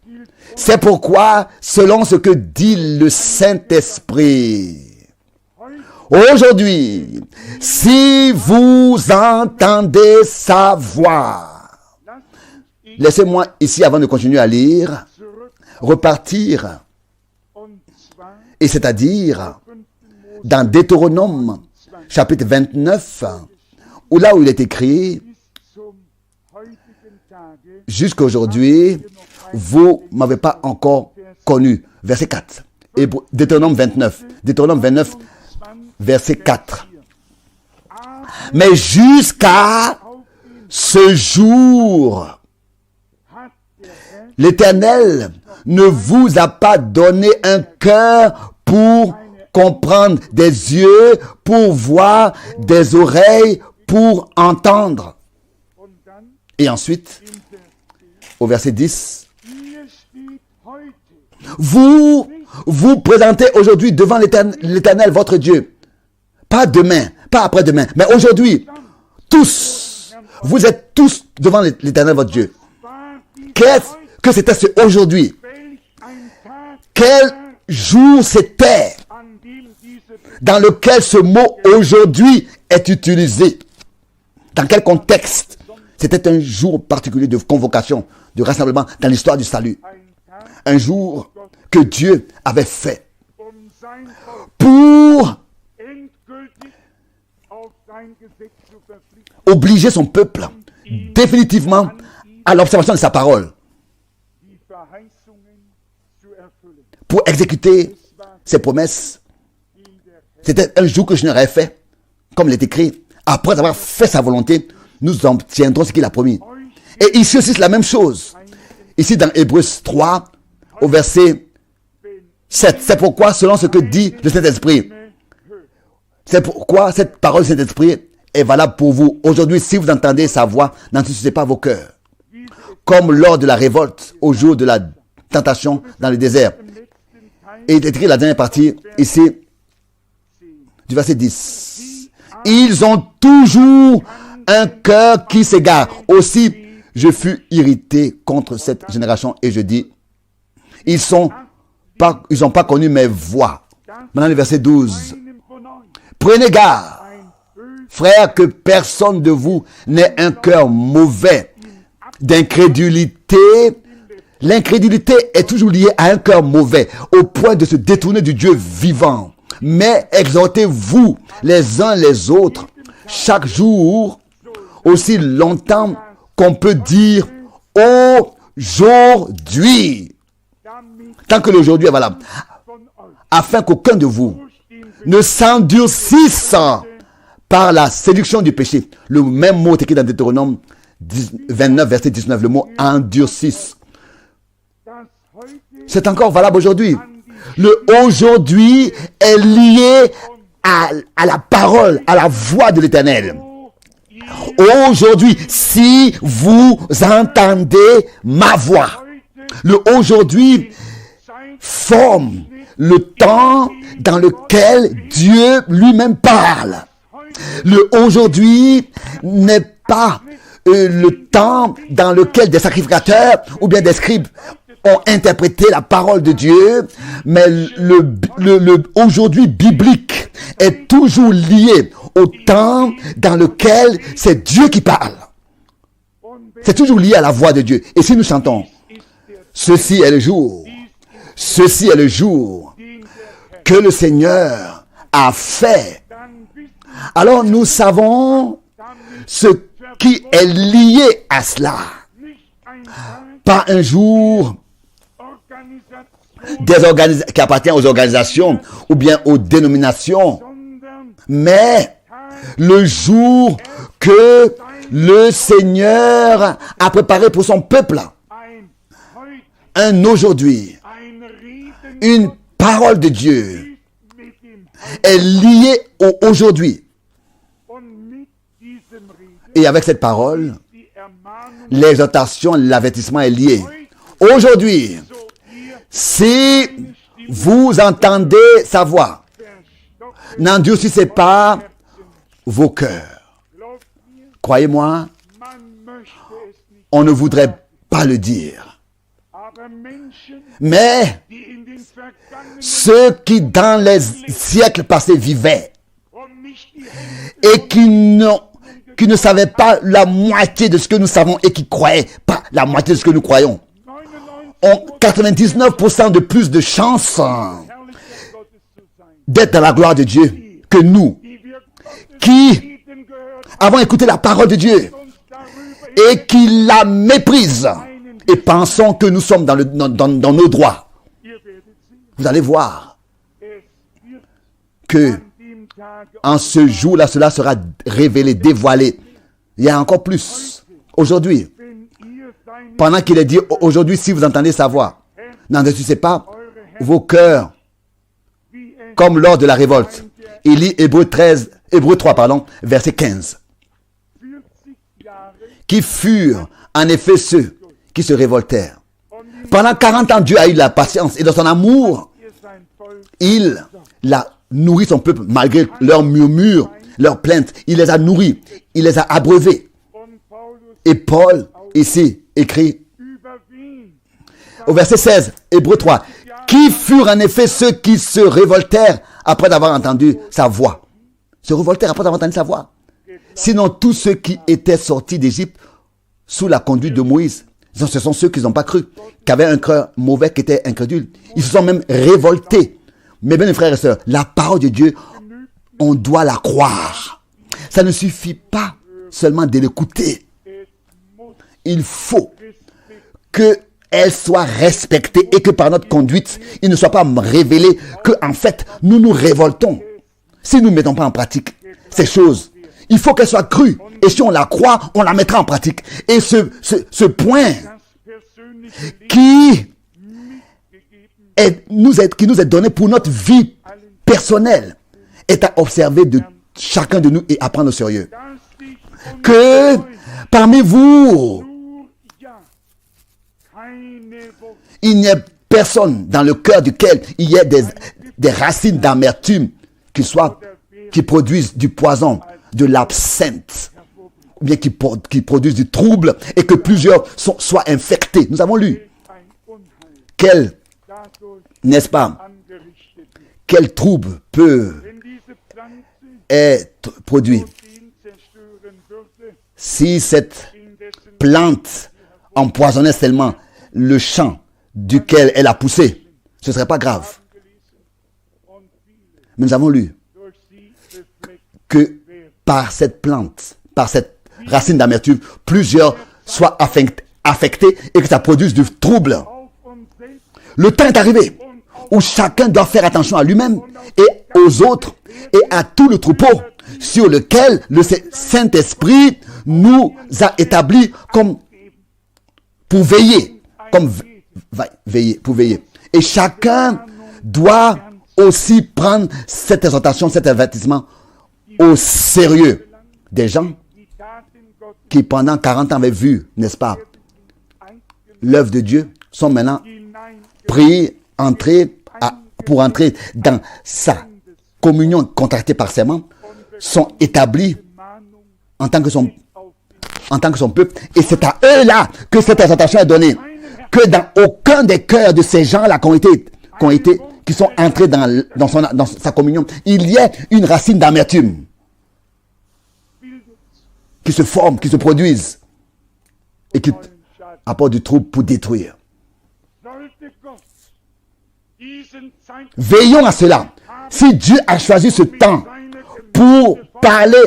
S1: C'est pourquoi, selon ce que dit le Saint-Esprit, aujourd'hui, si vous entendez sa voix, laissez-moi ici, avant de continuer à lire, repartir, et c'est-à-dire dans Deutéronome, chapitre 29, où là où il est écrit, jusqu'à aujourd'hui, vous ne m'avez pas encore connu. Verset 4. Deutéronome 29. Deutéronome 29, verset 4. Mais jusqu'à ce jour, l'Éternel ne vous a pas donné un cœur pour comprendre, des yeux pour voir, des oreilles pour entendre. Et ensuite, au verset 10, vous présentez aujourd'hui devant l'Éternel, votre Dieu. Pas demain, pas après-demain, mais aujourd'hui. Tous, vous êtes tous devant l'Éternel, votre Dieu. Qu'est-ce que c'était ce aujourd'hui? Quel jour c'était dans lequel ce mot aujourd'hui est utilisé? Dans quel contexte? C'était un jour particulier de convocation, de rassemblement dans l'histoire du salut. Un jour que Dieu avait fait pour obliger son peuple définitivement à l'observation de sa parole, pour exécuter ses promesses. C'était un jour que je n'aurais fait, comme il est écrit, après avoir fait sa volonté, nous obtiendrons ce qu'il a promis. Et ici aussi, c'est la même chose. Ici, dans Hébreux 3, au verset 7. C'est pourquoi, selon ce que dit le Saint-Esprit, c'est pourquoi cette parole du Saint-Esprit est valable pour vous. Aujourd'hui, si vous entendez sa voix, n'endurcissez pas vos cœurs. Comme lors de la révolte, au jour de la tentation dans le désert. Et il est écrit la dernière partie, ici, du verset 10. Ils ont toujours un cœur qui s'égare. Aussi, je fus irrité contre cette génération et je dis, ils n'ont pas connu mes voies. Maintenant, le verset 12. Prenez garde, frères, que personne de vous n'ait un cœur mauvais d'incrédulité. L'incrédulité est toujours liée à un cœur mauvais, au point de se détourner du Dieu vivant. Mais exhortez-vous les uns les autres, chaque jour, aussi longtemps qu'on peut dire aujourd'hui. Tant que l'aujourd'hui est valable. Afin qu'aucun de vous ne s'endurcisse par la séduction du péché. Le même mot est écrit dans Deutéronome 29, verset 19. Le mot endurcisse. C'est encore valable aujourd'hui. Le aujourd'hui est lié à la parole, à la voix de l'Éternel. Aujourd'hui, si vous entendez ma voix, le aujourd'hui forme le temps dans lequel Dieu lui-même parle. Le aujourd'hui n'est pas le temps dans lequel des sacrificateurs ou bien des scribes ont interprété la parole de Dieu, mais le aujourd'hui biblique est toujours lié au temps dans lequel c'est Dieu qui parle. C'est toujours lié à la voix de Dieu. Et si nous chantons, ceci est le jour. Ceci est le jour que le Seigneur a fait. Alors nous savons ce qui est lié à cela. Pas un jour qui appartient aux organisations ou bien aux dénominations, mais le jour que le Seigneur a préparé pour son peuple. Un aujourd'hui, une parole de Dieu est liée au aujourd'hui. Et avec cette parole, l'exhortation, l'avertissement est lié. Aujourd'hui, si vous entendez sa voix, n'endurcissez pas vos cœurs. Croyez-moi, on ne voudrait pas le dire. Mais ceux qui dans les siècles passés vivaient et qui ne savaient pas la moitié de ce que nous savons et qui croyaient pas la moitié de ce que nous croyons, ont 99% de plus de chances d'être dans la gloire de Dieu que nous, qui avons écouté la parole de Dieu et qui la méprisent et pensons que nous sommes dans nos droits. Vous allez voir que en ce jour-là, cela sera révélé, dévoilé. Il y a encore plus. Aujourd'hui, pendant qu'il est dit, aujourd'hui, si vous entendez sa voix, n'endurcissez pas vos cœurs comme lors de la révolte. Il lit Hébreux 3, verset 15. Qui furent en effet ceux qui se révoltèrent. Pendant 40 ans, Dieu a eu la patience et dans son amour, il a nourri son peuple malgré leurs murmures, leurs plaintes. Il les a nourris, il les a abreuvés. Et Paul, ici, écrit au verset 16, Hébreux 3, qui furent en effet ceux qui se révoltèrent après avoir entendu sa voix. Se révoltèrent après avoir entendu sa voix. Sinon, tous ceux qui étaient sortis d'Égypte sous la conduite de Moïse, ce sont ceux qui n'ont pas cru, qui avaient un cœur mauvais, qui étaient incrédules. Ils se sont même révoltés. Mes bien frères et sœurs, la parole de Dieu, on doit la croire. Ça ne suffit pas seulement de l'écouter. Il faut qu'elle soit respectée et que par notre conduite, il ne soit pas révélé que en fait, nous nous révoltons. Si nous ne mettons pas en pratique ces choses, il faut qu'elle soit crue. Et si on la croit, on la mettra en pratique. Et ce point qui nous est donné pour notre vie personnelle est à observer de chacun de nous et à prendre au sérieux. Que parmi vous, il n'y ait personne dans le cœur duquel il y ait des racines d'amertume qui produisent du poison, de l'absinthe, ou bien qui produisent du trouble et que plusieurs soient infectés. Nous avons lu n'est-ce pas, quel trouble peut être produit si cette plante empoisonnait seulement le champ duquel elle a poussé. Ce ne serait pas grave. Mais nous avons lu que par cette plante, par cette racine d'amertume, plusieurs soient affectés et que ça produise du trouble. Le temps est arrivé où chacun doit faire attention à lui-même et aux autres et à tout le troupeau sur lequel le Saint-Esprit nous a établis comme pour veiller, pour veiller. Et chacun doit aussi prendre cette exhortation, cet avertissement au sérieux. Des gens qui pendant 40 ans avaient vu, n'est-ce pas, l'œuvre de Dieu, sont maintenant pris, pour entrer dans sa communion contractée par serment, sont établis en tant que son peuple. Et c'est à eux-là que cette exhortation est donnée. Que dans aucun des cœurs de ces gens-là qui sont entrés dans sa communion, il y ait une racine d'amertume qui se forme, qui se produise et qui apporte du trouble pour détruire. Veillons à cela. Si Dieu a choisi ce temps pour parler,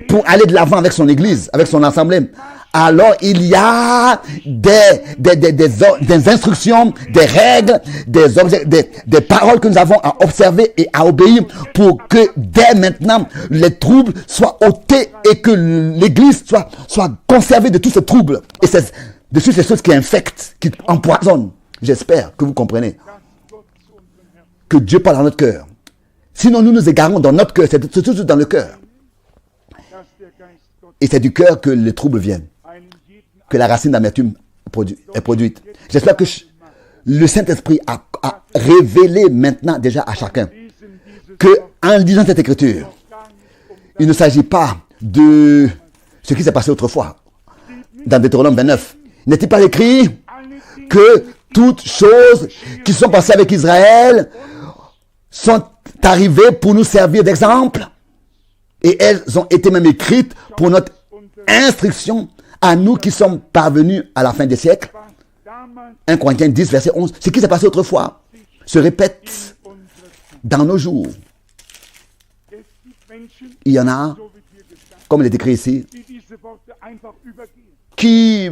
S1: pour aller de l'avant avec son Église, avec son assemblée, alors il y a des instructions, des règles, des paroles que nous avons à observer et à obéir pour que dès maintenant les troubles soient ôtés et que l'Église soit conservée de tous ces troubles et de toutes ces choses qui infectent, qui empoisonnent. J'espère que vous comprenez que Dieu parle dans notre cœur. Sinon nous nous égarons dans notre cœur, c'est tout dans le cœur. Et c'est du cœur que les troubles viennent, que la racine d'amertume est produite. J'espère que le Saint-Esprit a révélé maintenant déjà à chacun qu'en lisant cette écriture, il ne s'agit pas de ce qui s'est passé autrefois. Dans Deutéronome 29, n'est-il pas écrit que toutes choses qui sont passées avec Israël sont arrivées pour nous servir d'exemple? Et elles ont été même écrites pour notre instruction à nous qui sommes parvenus à la fin des siècles. 1 Corinthiens 10, verset 11. Ce qui s'est passé autrefois se répète dans nos jours. Il y en a, comme il est écrit ici, qui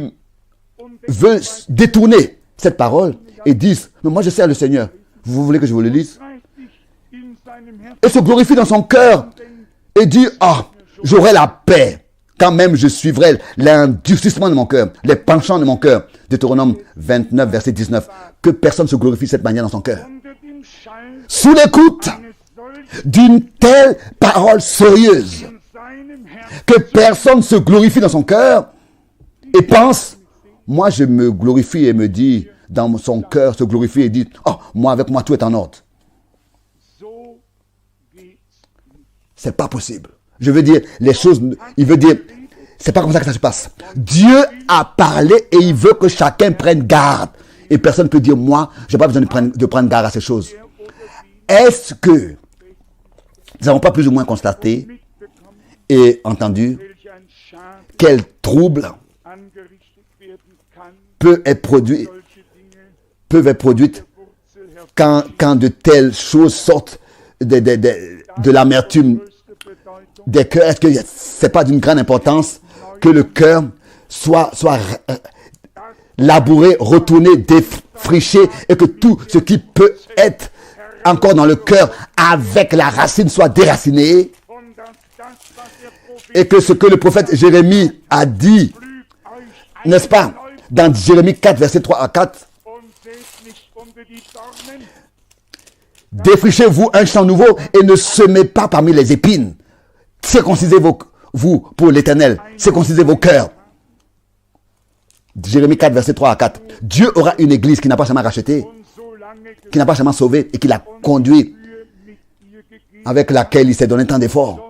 S1: veulent détourner cette parole et disent, mais moi je sers le Seigneur. Vous voulez que je vous le lise? Et se glorifie dans son cœur et dit, j'aurai la paix quand même je suivrai l'endurcissement de mon cœur, les penchants de mon cœur. Deutéronome 29, verset 19. Que personne se glorifie de cette manière dans son cœur. Sous l'écoute d'une telle parole sérieuse, que personne se glorifie dans son cœur et pense, moi je me glorifie et me dit, dans son cœur se glorifie et dit, moi avec moi tout est en ordre. C'est pas possible. Je veux dire, les choses, il veut dire, c'est pas comme ça que ça se passe. Dieu a parlé et il veut que chacun prenne garde. Et personne ne peut dire, moi, je n'ai pas besoin de prendre garde à ces choses. Est-ce que nous n'avons pas plus ou moins constaté et entendu quel trouble peuvent être produites quand de telles choses sortent de l'amertume des cœurs? Est-ce que ce n'est pas d'une grande importance que le cœur soit labouré, retourné, défriché et que tout ce qui peut être encore dans le cœur avec la racine soit déraciné? Et que ce que le prophète Jérémie a dit, n'est-ce pas, dans Jérémie 4, verset 3 à 4, défrichez-vous un champ nouveau et ne semez pas parmi les épines. Circoncisez-vous pour l'Éternel. Circoncisez vos cœurs. Jérémie 4, verset 3 à 4. Dieu aura une église qui n'a pas jamais racheté, qui n'a pas jamais sauvé et qui l'a conduit, avec laquelle il s'est donné tant d'efforts.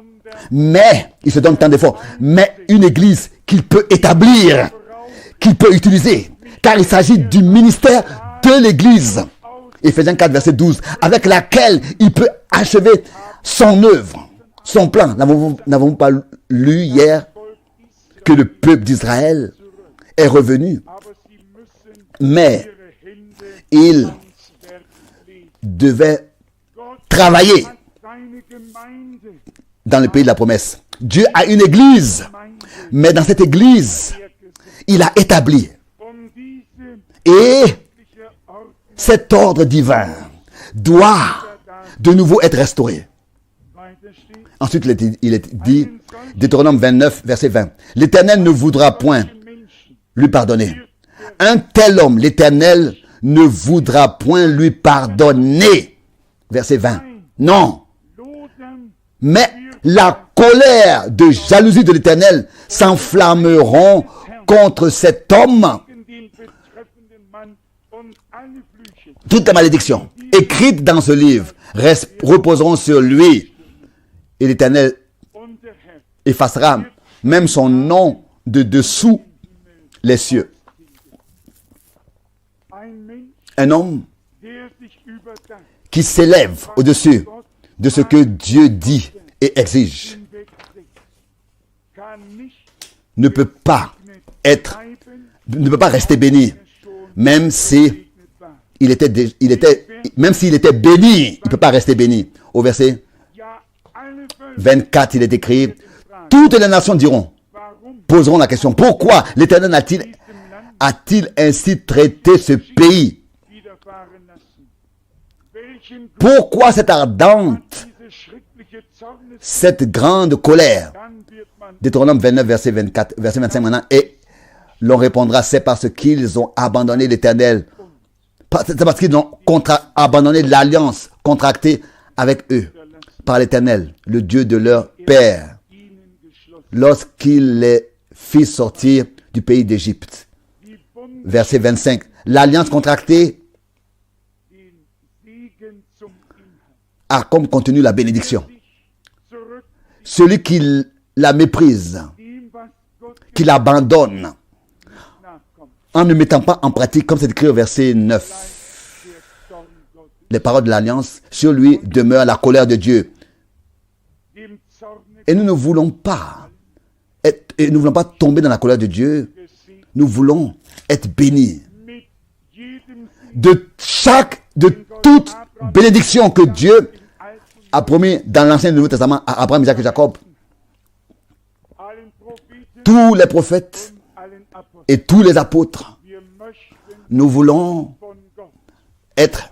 S1: Mais, il se donne tant d'efforts. Mais une église qu'il peut établir, qu'il peut utiliser. Car il s'agit du ministère de l'église. Éphésiens 4, verset 12. Avec laquelle il peut achever son œuvre, son plan. N'avons-nous pas lu hier que le peuple d'Israël est revenu? Mais il devait travailler dans le pays de la promesse. Dieu a une église, mais dans cette église, il a établi. Et cet ordre divin doit de nouveau être restauré. Ensuite, il est dit, Deutéronome 29, verset 20. L'Éternel ne voudra point lui pardonner. Un tel homme, l'Éternel ne voudra point lui pardonner. Verset 20. Non. Mais la colère de jalousie de l'Éternel s'enflammeront contre cet homme. Toutes les malédictions écrites dans ce livre reposeront sur lui. Et l'Éternel effacera même son nom de dessous les cieux. Un homme qui s'élève au-dessus de ce que Dieu dit et exige ne peut pas rester béni, même si même s'il était béni, il ne peut pas rester béni. Au verset 24, il est écrit, toutes les nations diront, poseront la question, pourquoi l'Éternel a-t-il ainsi traité ce pays? Pourquoi cette ardente, cette grande colère? Deutéronome 29, verset 24, verset 25 maintenant, et l'on répondra, c'est parce qu'ils ont abandonné l'Éternel. C'est parce qu'ils ont abandonné l'alliance contractée avec eux par l'Éternel, le Dieu de leur père, lorsqu'il les fit sortir du pays d'Égypte. Verset 25. L'alliance contractée a comme contenu la bénédiction. Celui qui la méprise, qui l'abandonne, en ne mettant pas en pratique, comme c'est écrit au verset 9, les paroles de l'alliance, sur lui demeure la colère de Dieu. Et nous ne voulons pas tomber dans la colère de Dieu. Nous voulons être bénis de toute bénédiction que Dieu a promis dans l'Ancien et le Nouveau Testament à Abraham, Isaac et Jacob. Tous les prophètes et tous les apôtres, nous voulons être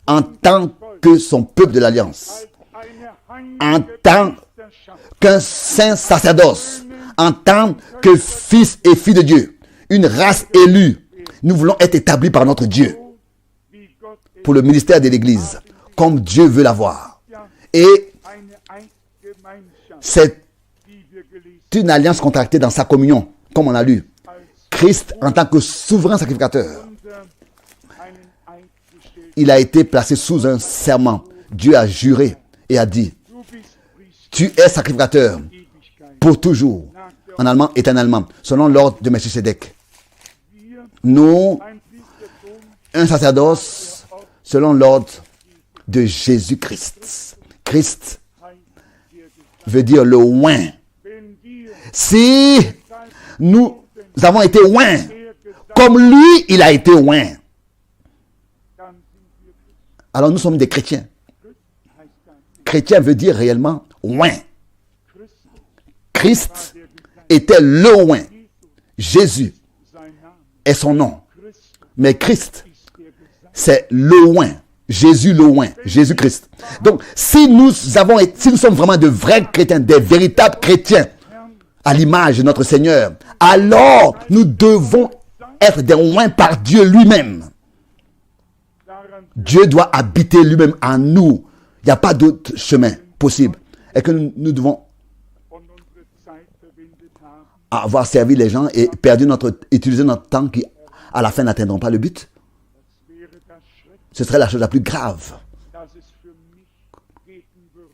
S1: en tant que son peuple de l'Alliance, en tant qu'un saint sacerdoce, en tant que fils et filles de Dieu, une race élue. Nous voulons être établis par notre Dieu pour le ministère de l'Église, comme Dieu veut l'avoir. Et c'est une alliance contractée dans sa communion, comme on a lu. Christ, en tant que souverain sacrificateur, il a été placé sous un serment. Dieu a juré et a dit, tu es sacrificateur pour toujours, en allemand, éternellement, selon l'ordre de Melchisédek. Nous, un sacerdoce, selon l'ordre de Jésus-Christ. Christ veut dire le oint. Si nous avons été oints, comme lui, il a été oint, alors nous sommes des chrétiens. Chrétien veut dire réellement oint. Christ était le oint. Jésus est son nom. Mais Christ, c'est le oint. Jésus le oint. Jésus-Christ. Donc, si nous sommes vraiment de vrais chrétiens, des véritables chrétiens, à l'image de notre Seigneur, alors nous devons être des oints par Dieu lui-même. Dieu doit habiter lui-même en nous. Il n'y a pas d'autre chemin possible. Et que nous devons avoir servi les gens et utiliser notre temps qui, à la fin, n'atteindront pas le but. Ce serait la chose la plus grave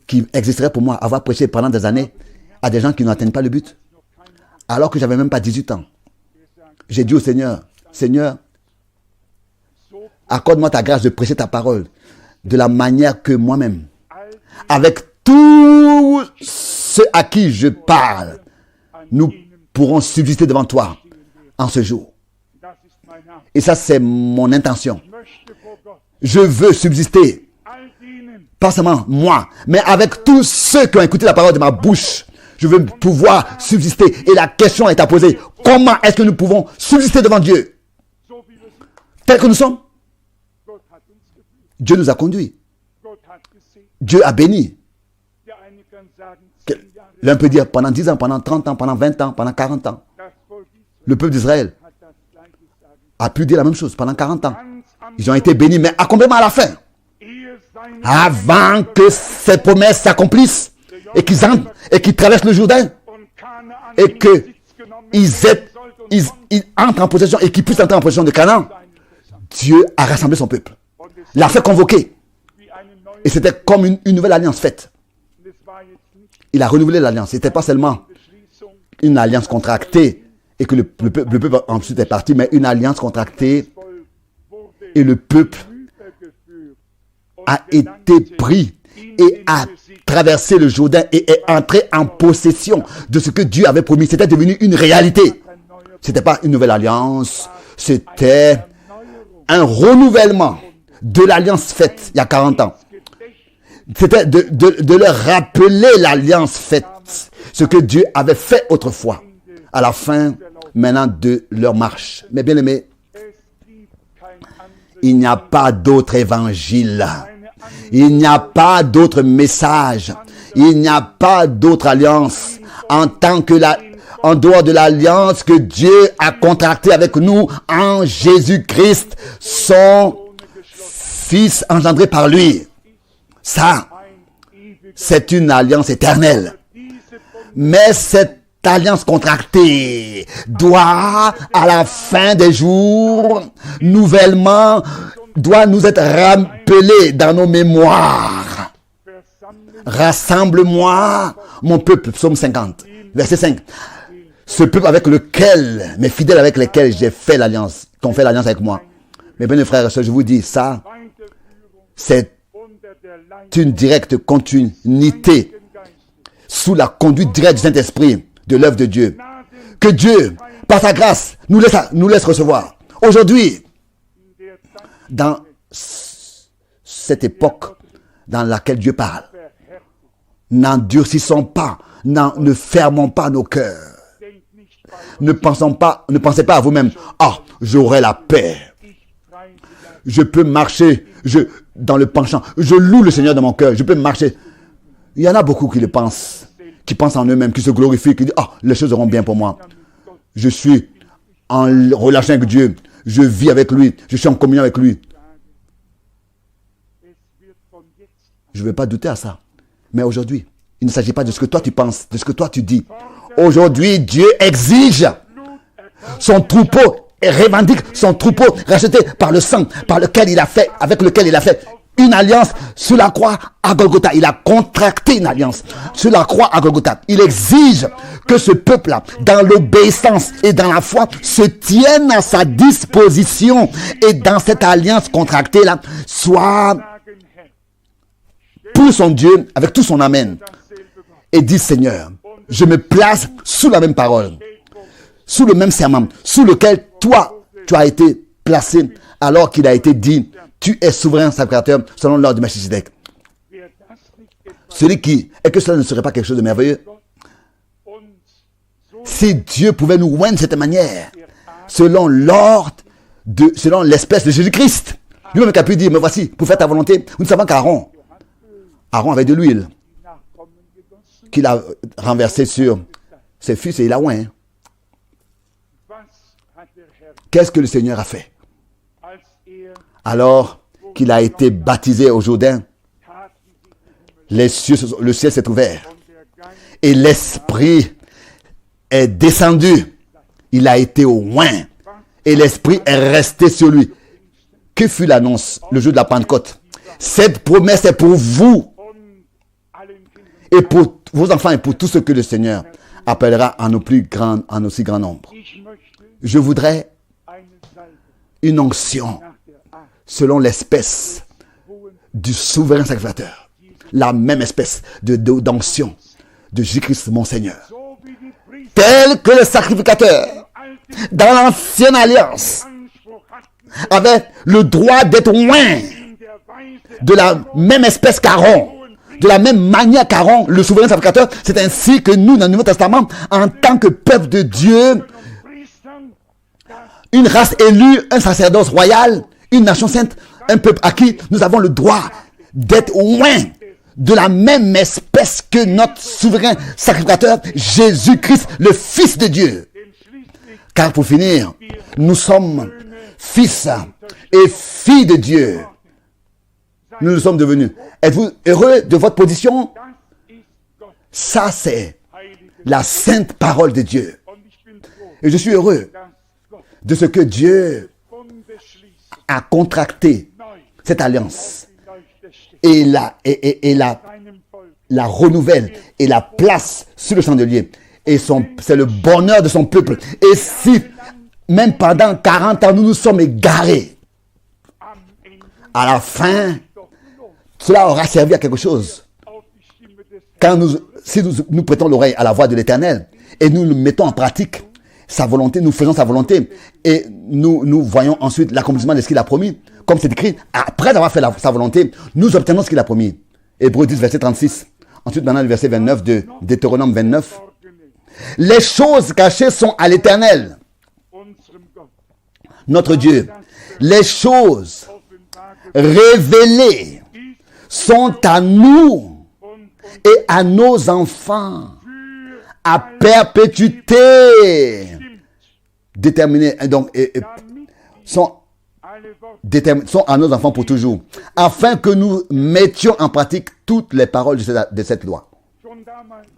S1: qui existerait pour moi, avoir prêché pendant des années à des gens qui n'atteignent pas le but. Alors que j'avais même pas 18 ans. J'ai dit au Seigneur, Seigneur, accorde-moi ta grâce de prêcher ta parole de la manière que moi-même, avec tous ceux à qui je parle, nous pourrons subsister devant toi en ce jour. Et ça, c'est mon intention. Je veux subsister, pas seulement moi, mais avec tous ceux qui ont écouté la parole de ma bouche. Je veux pouvoir subsister. Et la question est à poser. Comment est-ce que nous pouvons subsister devant Dieu? Tel que nous sommes. Dieu nous a conduits. Dieu a béni. L'un peut dire pendant 10 ans, pendant 30 ans, pendant 20 ans, pendant 40 ans. Le peuple d'Israël a pu dire la même chose pendant 40 ans. Ils ont été bénis, mais complètement à la fin. Avant que ces promesses s'accomplissent et qu'ils entrent et qu'ils traversent le Jourdain et qu'ils entrent en possession et qu'ils puissent entrer en possession de Canaan, Dieu a rassemblé son peuple, l'a fait convoquer. Et c'était comme une nouvelle alliance faite. Il a renouvelé l'alliance. Ce n'était pas seulement une alliance contractée et que le peuple ensuite est parti, mais une alliance contractée et le peuple a été pris et a traversé le Jourdain et est entré en possession de ce que Dieu avait promis. C'était devenu une réalité. Ce n'était pas une nouvelle alliance, c'était un renouvellement de l'alliance faite il y a 40 ans. C'était de leur rappeler l'alliance faite, ce que Dieu avait fait autrefois, à la fin maintenant de leur marche. Mais bien aimés, il n'y a pas d'autre évangile, il n'y a pas d'autre message, il n'y a pas d'autre alliance en dehors de l'alliance que Dieu a contractée avec nous en Jésus-Christ, son Fils engendré par lui. Ça, c'est une alliance éternelle. Mais cette alliance contractée doit, à la fin des jours, nouvellement, doit nous être rappelée dans nos mémoires. Rassemble-moi, mon peuple, psaume 50, verset 5. Ce peuple avec lequel, mes fidèles avec lesquels j'ai fait l'alliance, qui ont fait l'alliance avec moi. Mes bien frères et sœurs, je vous dis, ça, c'est une directe continuité sous la conduite directe du Saint-Esprit de l'œuvre de Dieu. Que Dieu, par sa grâce, nous laisse recevoir. Aujourd'hui, dans cette époque dans laquelle Dieu parle, n'endurcissons pas, ne fermons pas nos cœurs. Ne pensez pas à vous-même. Ah, j'aurai la paix. Je peux marcher dans le penchant. Je loue le Seigneur dans mon cœur. Je peux marcher. Il y en a beaucoup qui le pensent, qui pensent en eux-mêmes, qui se glorifient, qui disent, ah, les choses seront bien pour moi. Je suis en relation avec Dieu. Je vis avec lui. Je suis en communion avec lui. Je ne vais pas douter à ça. Mais aujourd'hui, il ne s'agit pas de ce que toi tu penses, de ce que toi tu dis. Aujourd'hui, Dieu exige son troupeau et revendique son troupeau racheté par le sang, par lequel il a fait, avec lequel il a fait une alliance sur la croix à Golgotha. Il a contracté une alliance sur la croix à Golgotha. Il exige que ce peuple-là, dans l'obéissance et dans la foi, se tienne à sa disposition et dans cette alliance contractée-là, soit pour son Dieu, avec tout son amen, et dit, Seigneur, je me place sous la même parole, sous le même serment, sous lequel toi, tu as été placé, alors qu'il a été dit, tu es souverain sacrificateur selon l'ordre de Melchisedec. Celui qui, et que cela ne serait pas quelque chose de merveilleux, si Dieu pouvait nous oindre de cette manière, selon l'espèce de Jésus-Christ, lui-même qui a pu dire, mais voici, pour faire ta volonté, nous ne savons qu'Aaron avait de l'huile qu'il a renversé sur ses fils et il a oint. Qu'est-ce que le Seigneur a fait? Alors qu'il a été baptisé au Jourdain, le ciel s'est ouvert et l'Esprit est descendu. Il a été oint et l'Esprit est resté sur lui. Que fut l'annonce le jour de la Pentecôte? Cette promesse est pour vous et pour vos enfants et pour tous ceux que le Seigneur appellera en aussi grand nombre. Je voudrais une onction selon l'espèce du souverain sacrificateur. La même espèce d'onction de Jésus-Christ mon Seigneur. Tel que le sacrificateur dans l'ancienne alliance avait le droit d'être oint de la même espèce qu'Aaron. De la même manière qu'Aaron, le souverain sacrificateur, c'est ainsi que nous, dans le Nouveau Testament, en tant que peuple de Dieu, une race élue, un sacerdoce royal, une nation sainte, un peuple à qui nous avons le droit d'être oint de la même espèce que notre souverain sacrificateur, Jésus-Christ, le Fils de Dieu. Car pour finir, nous sommes fils et filles de Dieu. Nous le sommes devenus. Êtes-vous heureux de votre position? Ça, c'est la sainte parole de Dieu. Et je suis heureux de ce que Dieu a contracté cette alliance et la renouvelle et la place sur le chandelier. Et c'est le bonheur de son peuple. Et si, même pendant 40 ans, nous nous sommes égarés, à la fin, cela aura servi à quelque chose. Si nous prêtons l'oreille à la voix de l'Éternel et nous le mettons en pratique, sa volonté, nous faisons sa volonté. Et nous voyons ensuite l'accomplissement de ce qu'il a promis. Comme c'est écrit, après avoir fait sa volonté, nous obtenons ce qu'il a promis. Hébreux 10, verset 36. Ensuite, maintenant, le verset 29 de Deutéronome 29. Les choses cachées sont à l'Éternel, notre Dieu. Les choses révélées sont à nous et à nos enfants à perpétuité. Déterminées, donc, sont à nos enfants pour toujours, afin que nous mettions en pratique toutes les paroles de cette loi.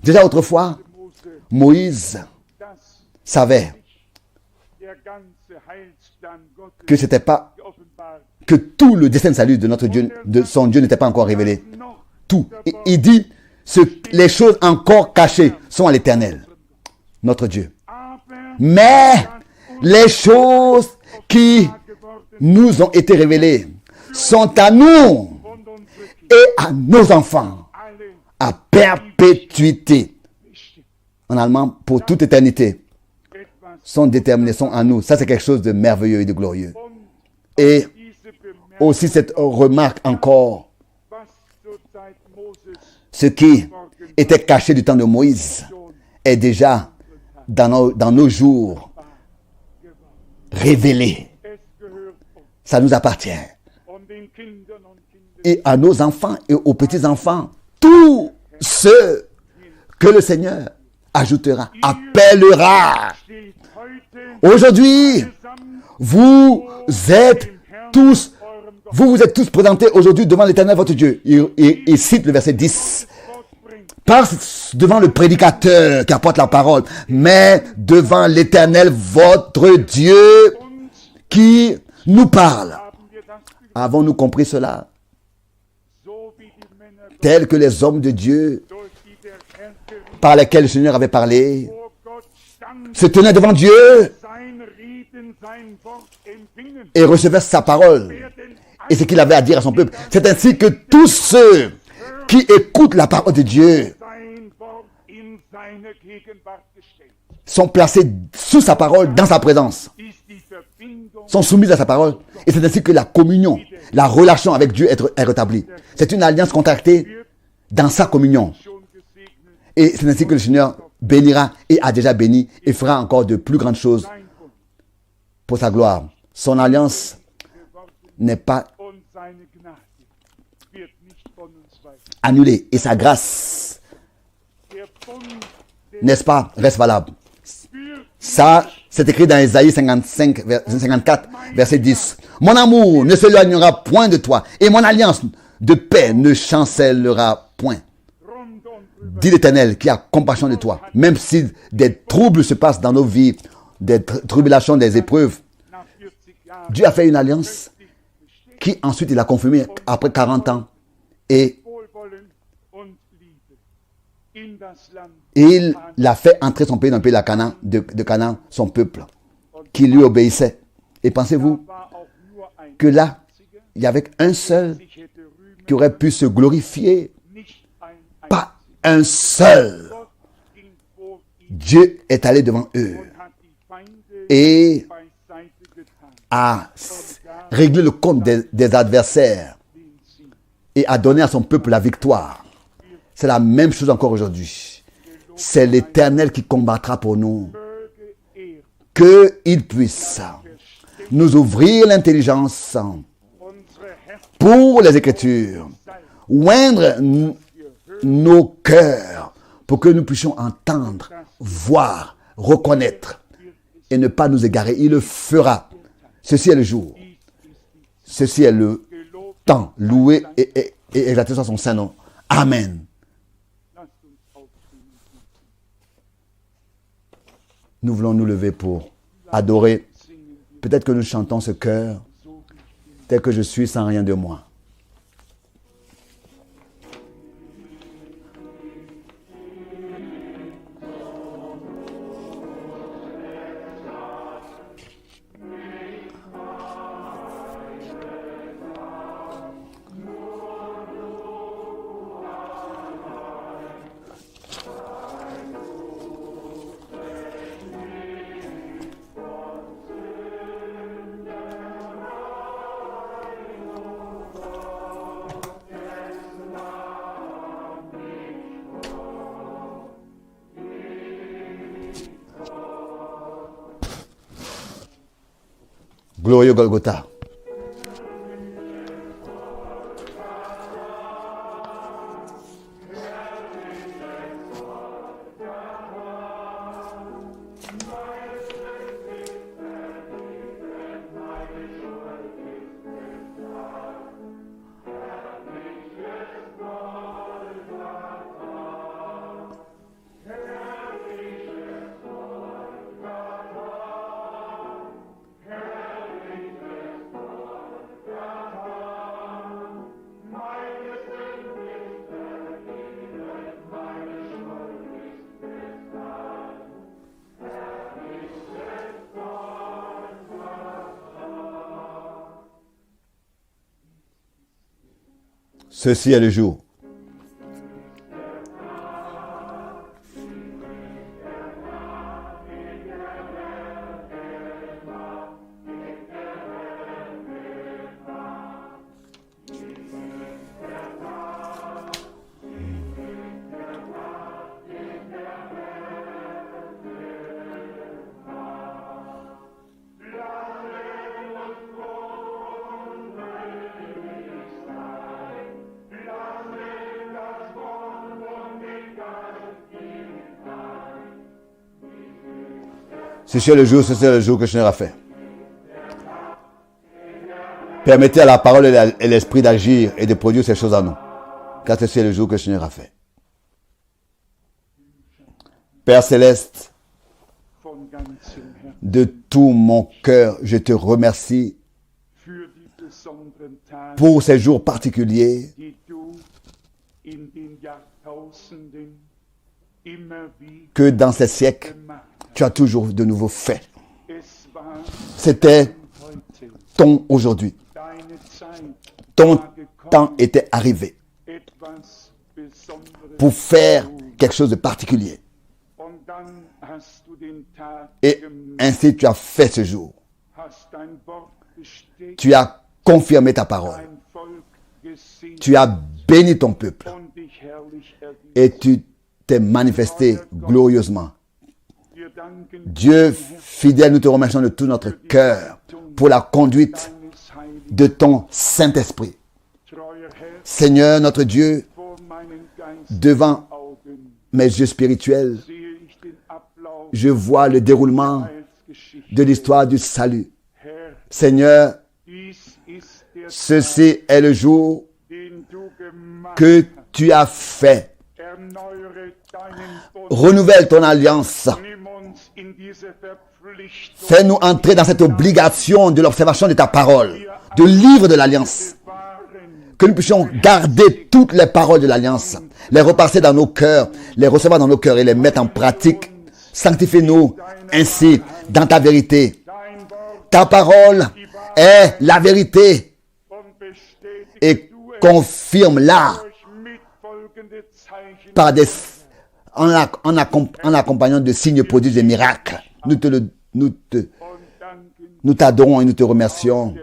S1: Déjà autrefois, Moïse savait que c'était pas que tout le dessein de salut de notre Dieu, de son Dieu n'était pas encore révélé. Tout. Il dit les choses encore cachées sont à l'Éternel, notre Dieu. Mais les choses qui nous ont été révélées sont à nous et à nos enfants à perpétuité. En allemand, pour toute éternité, sont déterminés, sont à nous. Ça, c'est quelque chose de merveilleux et de glorieux. Et aussi cette remarque encore, ce qui était caché du temps de Moïse est déjà dans nos jours révélé. Ça nous appartient. Et à nos enfants et aux petits-enfants, tous ceux que le Seigneur ajoutera, appellera. Aujourd'hui, vous êtes tous présentés aujourd'hui devant l'Éternel votre Dieu. Il cite le verset 10. Pas devant le prédicateur qui apporte la parole, mais devant l'Éternel votre Dieu qui nous parle. Avons-nous compris cela? Tels que les hommes de Dieu par lesquels le Seigneur avait parlé se tenaient devant Dieu et recevaient sa parole et ce qu'il avait à dire à son peuple. C'est ainsi que tous ceux qui écoutent la parole de Dieu sont placés sous sa parole, dans sa présence, sont soumis à sa parole, et c'est ainsi que la communion, la relation avec Dieu est rétablie. C'est une alliance contractée dans sa communion, et c'est ainsi que le Seigneur bénira et a déjà béni et fera encore de plus grandes choses pour sa gloire. Son alliance n'est pas annulée et sa grâce, n'est-ce pas, reste valable. Ça, c'est écrit dans Ésaïe 54, verset 10. Mon amour ne s'éloignera point de toi, et mon alliance de paix ne chancellera point. Dit l'Éternel qui a compassion de toi. Même si des troubles se passent dans nos vies, des tribulations, des épreuves, Dieu a fait une alliance qui ensuite il a confirmé après 40 ans. Et il l'a fait entrer son pays dans le pays de Canaan, son peuple, qui lui obéissait. Et pensez-vous que là, il y avait un seul qui aurait pu se glorifier? Pas un seul. Dieu est allé devant eux et a réglé le compte des adversaires et a donné à son peuple la victoire. C'est la même chose encore aujourd'hui. C'est l'Éternel qui combattra pour nous. Qu'il puisse nous ouvrir l'intelligence pour les Écritures, oindre nos cœurs pour que nous puissions entendre, voir, reconnaître et ne pas nous égarer. Il le fera. Ceci est le jour. Ceci est le temps. Loué et exalté soit son saint nom. Amen. Nous voulons nous lever pour adorer. Peut-être que nous chantons ce chœur tel que je suis sans rien de moi. Glorieux Golgotha. Ceci est le jour. Ceci est le jour que le Seigneur a fait. Permettez à la parole et l'esprit d'agir et de produire ces choses en nous. Car ceci est le jour que le Seigneur a fait. Père Céleste, de tout mon cœur, je te remercie pour ces jours particuliers que dans ces siècles, tu as toujours de nouveau fait. C'était ton aujourd'hui. Ton temps était arrivé pour faire quelque chose de particulier. Et ainsi tu as fait ce jour. Tu as confirmé ta parole. Tu as béni ton peuple. Et tu t'es manifesté glorieusement. Dieu fidèle, nous te remercions de tout notre cœur pour la conduite de ton Saint-Esprit. Seigneur notre Dieu, devant mes yeux spirituels, je vois le déroulement de l'histoire du salut. Seigneur, ceci est le jour que tu as fait. Renouvelle ton alliance. Fais-nous entrer dans cette obligation de l'observation de ta parole, de livre de l'alliance. Que nous puissions garder toutes les paroles de l'alliance, les repasser dans nos cœurs, les recevoir dans nos cœurs et les mettre en pratique. Sanctifie-nous ainsi dans ta vérité. Ta parole est la vérité et confirme-la par en accompagnant de signes, prodiges et miracles. Nous t'adorons et nous te remercions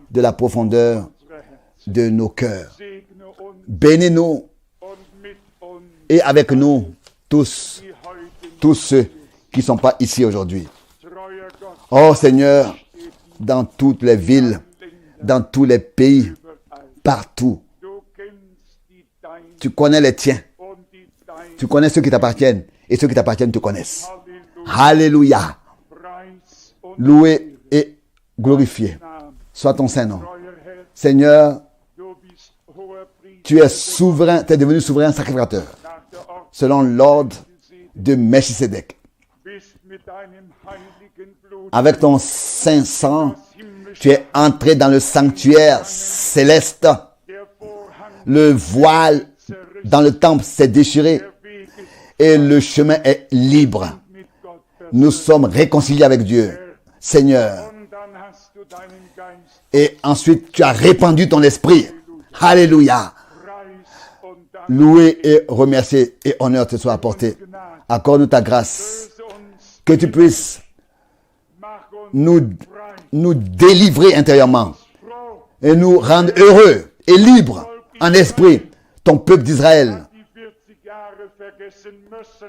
S1: de la profondeur de nos cœurs. Bénis-nous et avec nous tous ceux qui ne sont pas ici aujourd'hui. Oh Seigneur, dans toutes les villes, dans tous les pays, partout, tu connais les tiens. Tu connais ceux qui t'appartiennent et ceux qui t'appartiennent te connaissent. Alléluia. Loué et glorifié soit ton Saint-Nom. Seigneur, tu es souverain, tu es devenu souverain sacrificateur selon l'ordre de Melchisédek. Avec ton saint sang, tu es entré dans le sanctuaire céleste. Le voile dans le temple s'est déchiré et le chemin est libre. Nous sommes réconciliés avec Dieu, Seigneur. Et ensuite, tu as répandu ton esprit. Alléluia. Loué et remercié et honneur te soit apporté. Accorde-nous ta grâce. Que tu puisses nous délivrer intérieurement et nous rendre heureux et libres en esprit. Ton peuple d'Israël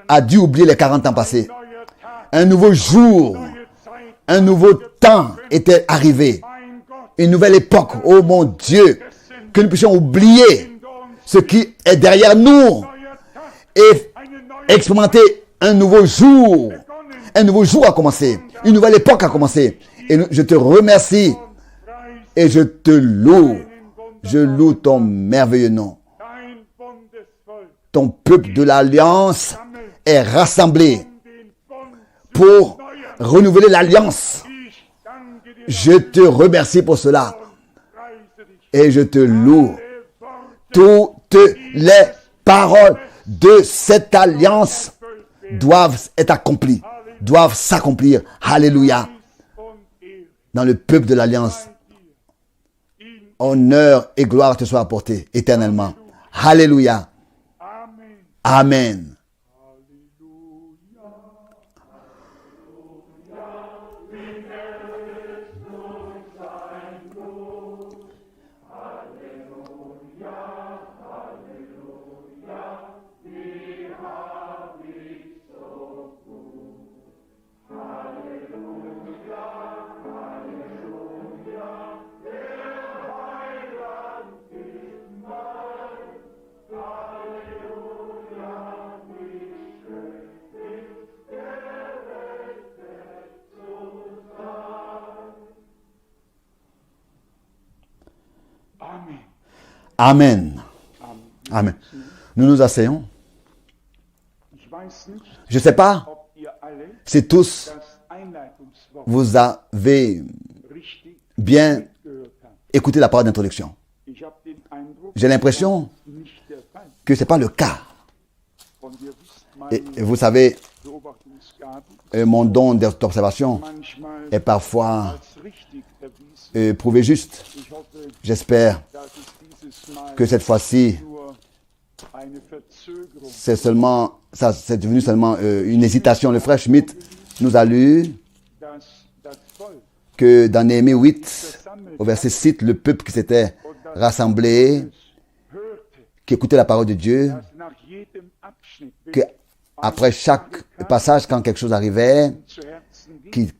S1: a dû oublier les 40 ans passés. Un nouveau jour Un nouveau temps était arrivé. Une nouvelle époque. Oh mon Dieu. Que nous puissions oublier ce qui est derrière nous et expérimenter un nouveau jour. Un nouveau jour a commencé. Une nouvelle époque a commencé. Et je te remercie et je te loue. Je loue ton merveilleux nom. Ton peuple de l'Alliance est rassemblé pour renouveler l'Alliance. Je te remercie pour cela. Et je te loue. Toutes les paroles de cette alliance doivent être accomplies, doivent s'accomplir. Alléluia. Dans le peuple de l'Alliance, honneur et gloire te soient apportés éternellement. Alléluia. Amen. Amen. Amen. Nous nous asseyons. Je ne sais pas si tous vous avez bien écouté la parole d'introduction. J'ai l'impression que ce n'est pas le cas. Et vous savez, mon don d'observation est parfois prouvé juste. J'espère que cette fois-ci, c'est devenu seulement une hésitation. Le frère Schmitt nous a lu que dans Néhémie 8, au verset 6, le peuple qui s'était rassemblé, qui écoutait la parole de Dieu, que après chaque passage, quand quelque chose arrivait, qui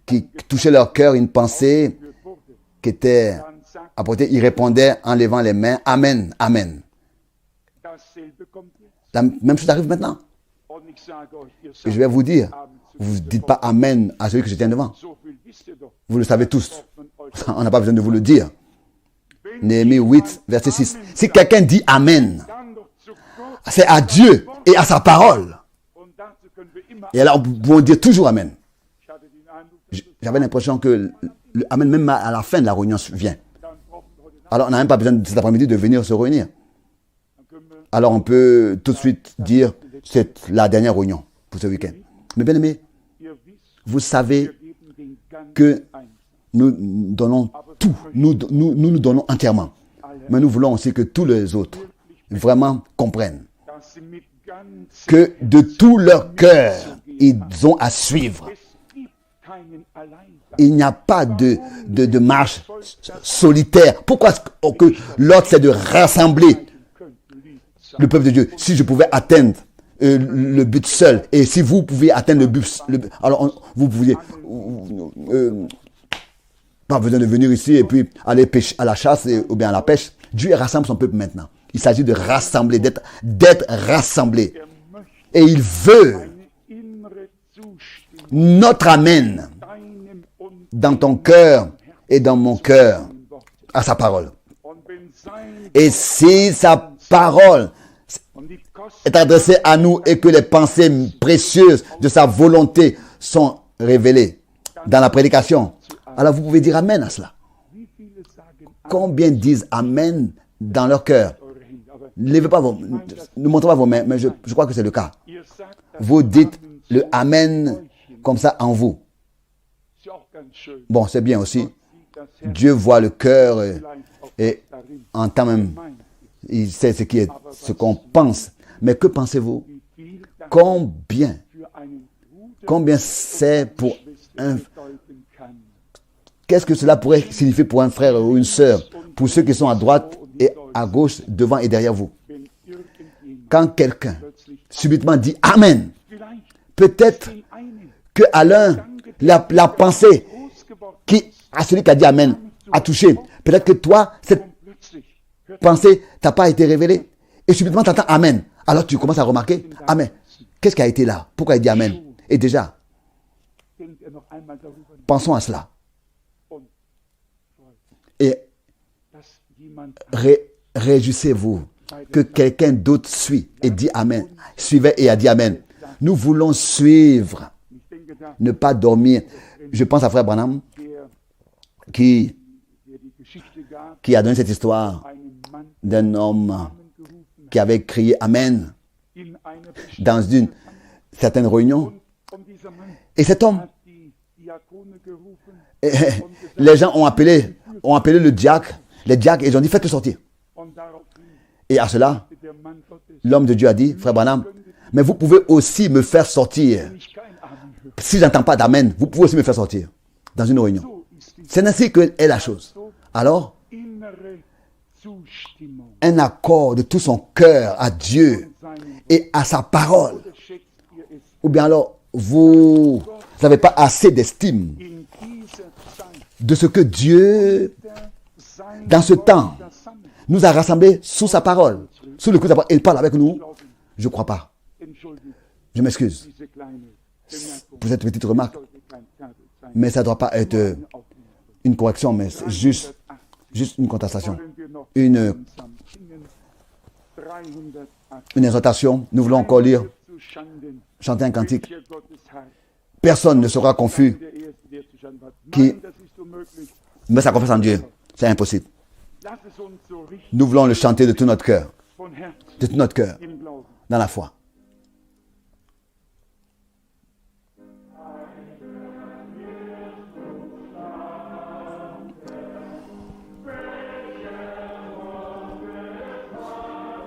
S1: touchait leur cœur, une pensée qui était apportée, ils répondaient en levant les mains. Amen, amen. La même chose arrive maintenant. Et je vais vous dire, vous ne dites pas amen à celui que je tiens devant. Vous le savez tous. On n'a pas besoin de vous le dire. Néhémie 8, verset 6. Si quelqu'un dit amen, c'est à Dieu et à sa parole. Et alors, nous pouvons dire toujours amen. J'avais l'impression que le amen, même à la fin de la réunion, vient. Alors, on n'a même pas besoin cet après-midi de venir se réunir. Alors, on peut tout de suite dire c'est la dernière réunion pour ce week-end. Mais bien aimé, vous savez que nous donnons tout. Nous donnons entièrement. Mais nous voulons aussi que tous les autres vraiment comprennent que de tout leur cœur, ils ont à suivre. Il n'y a pas de marche solitaire. Pourquoi est-ce que l'autre, c'est de rassembler le peuple de Dieu? Si je pouvais atteindre le but seul, et si vous pouviez atteindre le but, alors vous pouviez pas besoin de venir ici et puis aller pêcher à la chasse ou bien à la pêche. Dieu rassemble son peuple maintenant. Il s'agit de rassembler, d'être rassemblé. Et il veut notre amen dans ton cœur et dans mon cœur à sa parole. Et si sa parole est adressée à nous et que les pensées précieuses de sa volonté sont révélées dans la prédication, alors vous pouvez dire amen à cela. Combien disent amen dans leur cœur? Ne montrez pas vos mains, mais je crois que c'est le cas. Vous dites le amen comme ça en vous. Bon, c'est bien aussi. Dieu voit le cœur et entend même. Il sait ce qu'on pense. Mais que pensez-vous? Combien c'est pour un... Qu'est-ce que cela pourrait signifier pour un frère ou une sœur, pour ceux qui sont à droite et à gauche, devant et derrière vous? Quand quelqu'un subitement dit Amen, peut-être qu'à l'un, la pensée à celui qui a dit Amen, a touché. Peut-être que toi, cette pensée t'a pas été révélée. Et subitement, tu entends Amen. Alors tu commences à remarquer, Amen. Qu'est-ce qui a été là? Pourquoi il dit Amen? Et déjà, pensons à cela. Et réjouissez-vous que quelqu'un d'autre suit et dit Amen. Suivait et a dit Amen. Nous voulons suivre, ne pas dormir. Je pense à Frère Branham qui a donné cette histoire d'un homme qui avait crié Amen dans une certaine réunion. Et cet homme, les gens ont appelé le diacre, les diacres, et ils ont dit faites-le sortir. Et à cela, l'homme de Dieu a dit, Frère Branham, mais vous pouvez aussi me faire sortir. Si je n'entends pas d'amen, vous pouvez aussi me faire sortir dans une réunion. C'est ainsi que est la chose. Alors, un accord de tout son cœur à Dieu et à sa parole. Ou bien alors, vous n'avez pas assez d'estime de ce que Dieu, dans ce temps, nous a rassemblés sous sa parole. Sous le coup de sa parole. Il parle avec nous. Je ne crois pas. Je m'excuse pour cette petite remarque. Mais ça ne doit pas être une correction, mais c'est juste une contestation. Une exhortation. Nous voulons encore lire, chanter un cantique. Personne ne sera confus qui met sa confiance en Dieu. C'est impossible. Nous voulons le chanter de tout notre cœur. De tout notre cœur. Dans la foi.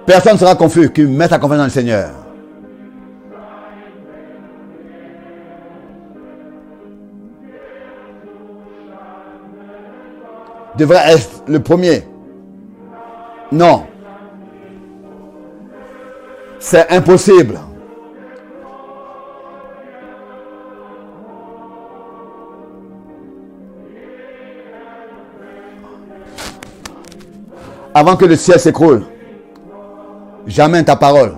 S1: Personne ne sera confus qui met sa confiance dans le Seigneur. Devrait être le premier. Non. C'est impossible. Avant que le ciel s'écroule, jamais ta parole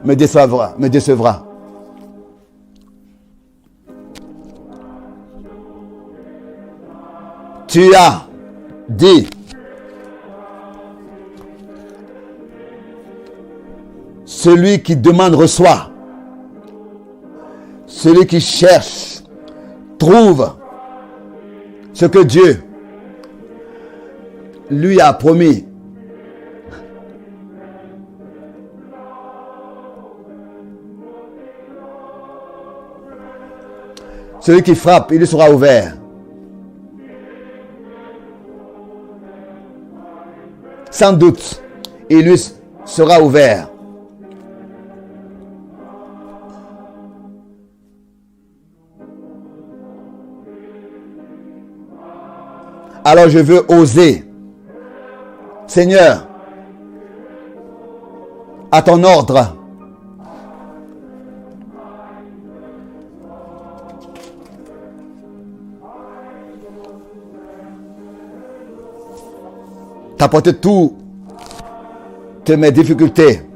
S1: me décevra. Tu as dit, celui qui demande reçoit, celui qui cherche trouve ce que Dieu lui a promis. Celui qui frappe, il lui sera ouvert. Sans doute, il lui sera ouvert. Alors je veux oser. Seigneur, à ton ordre. T'apporter toutes mes difficultés.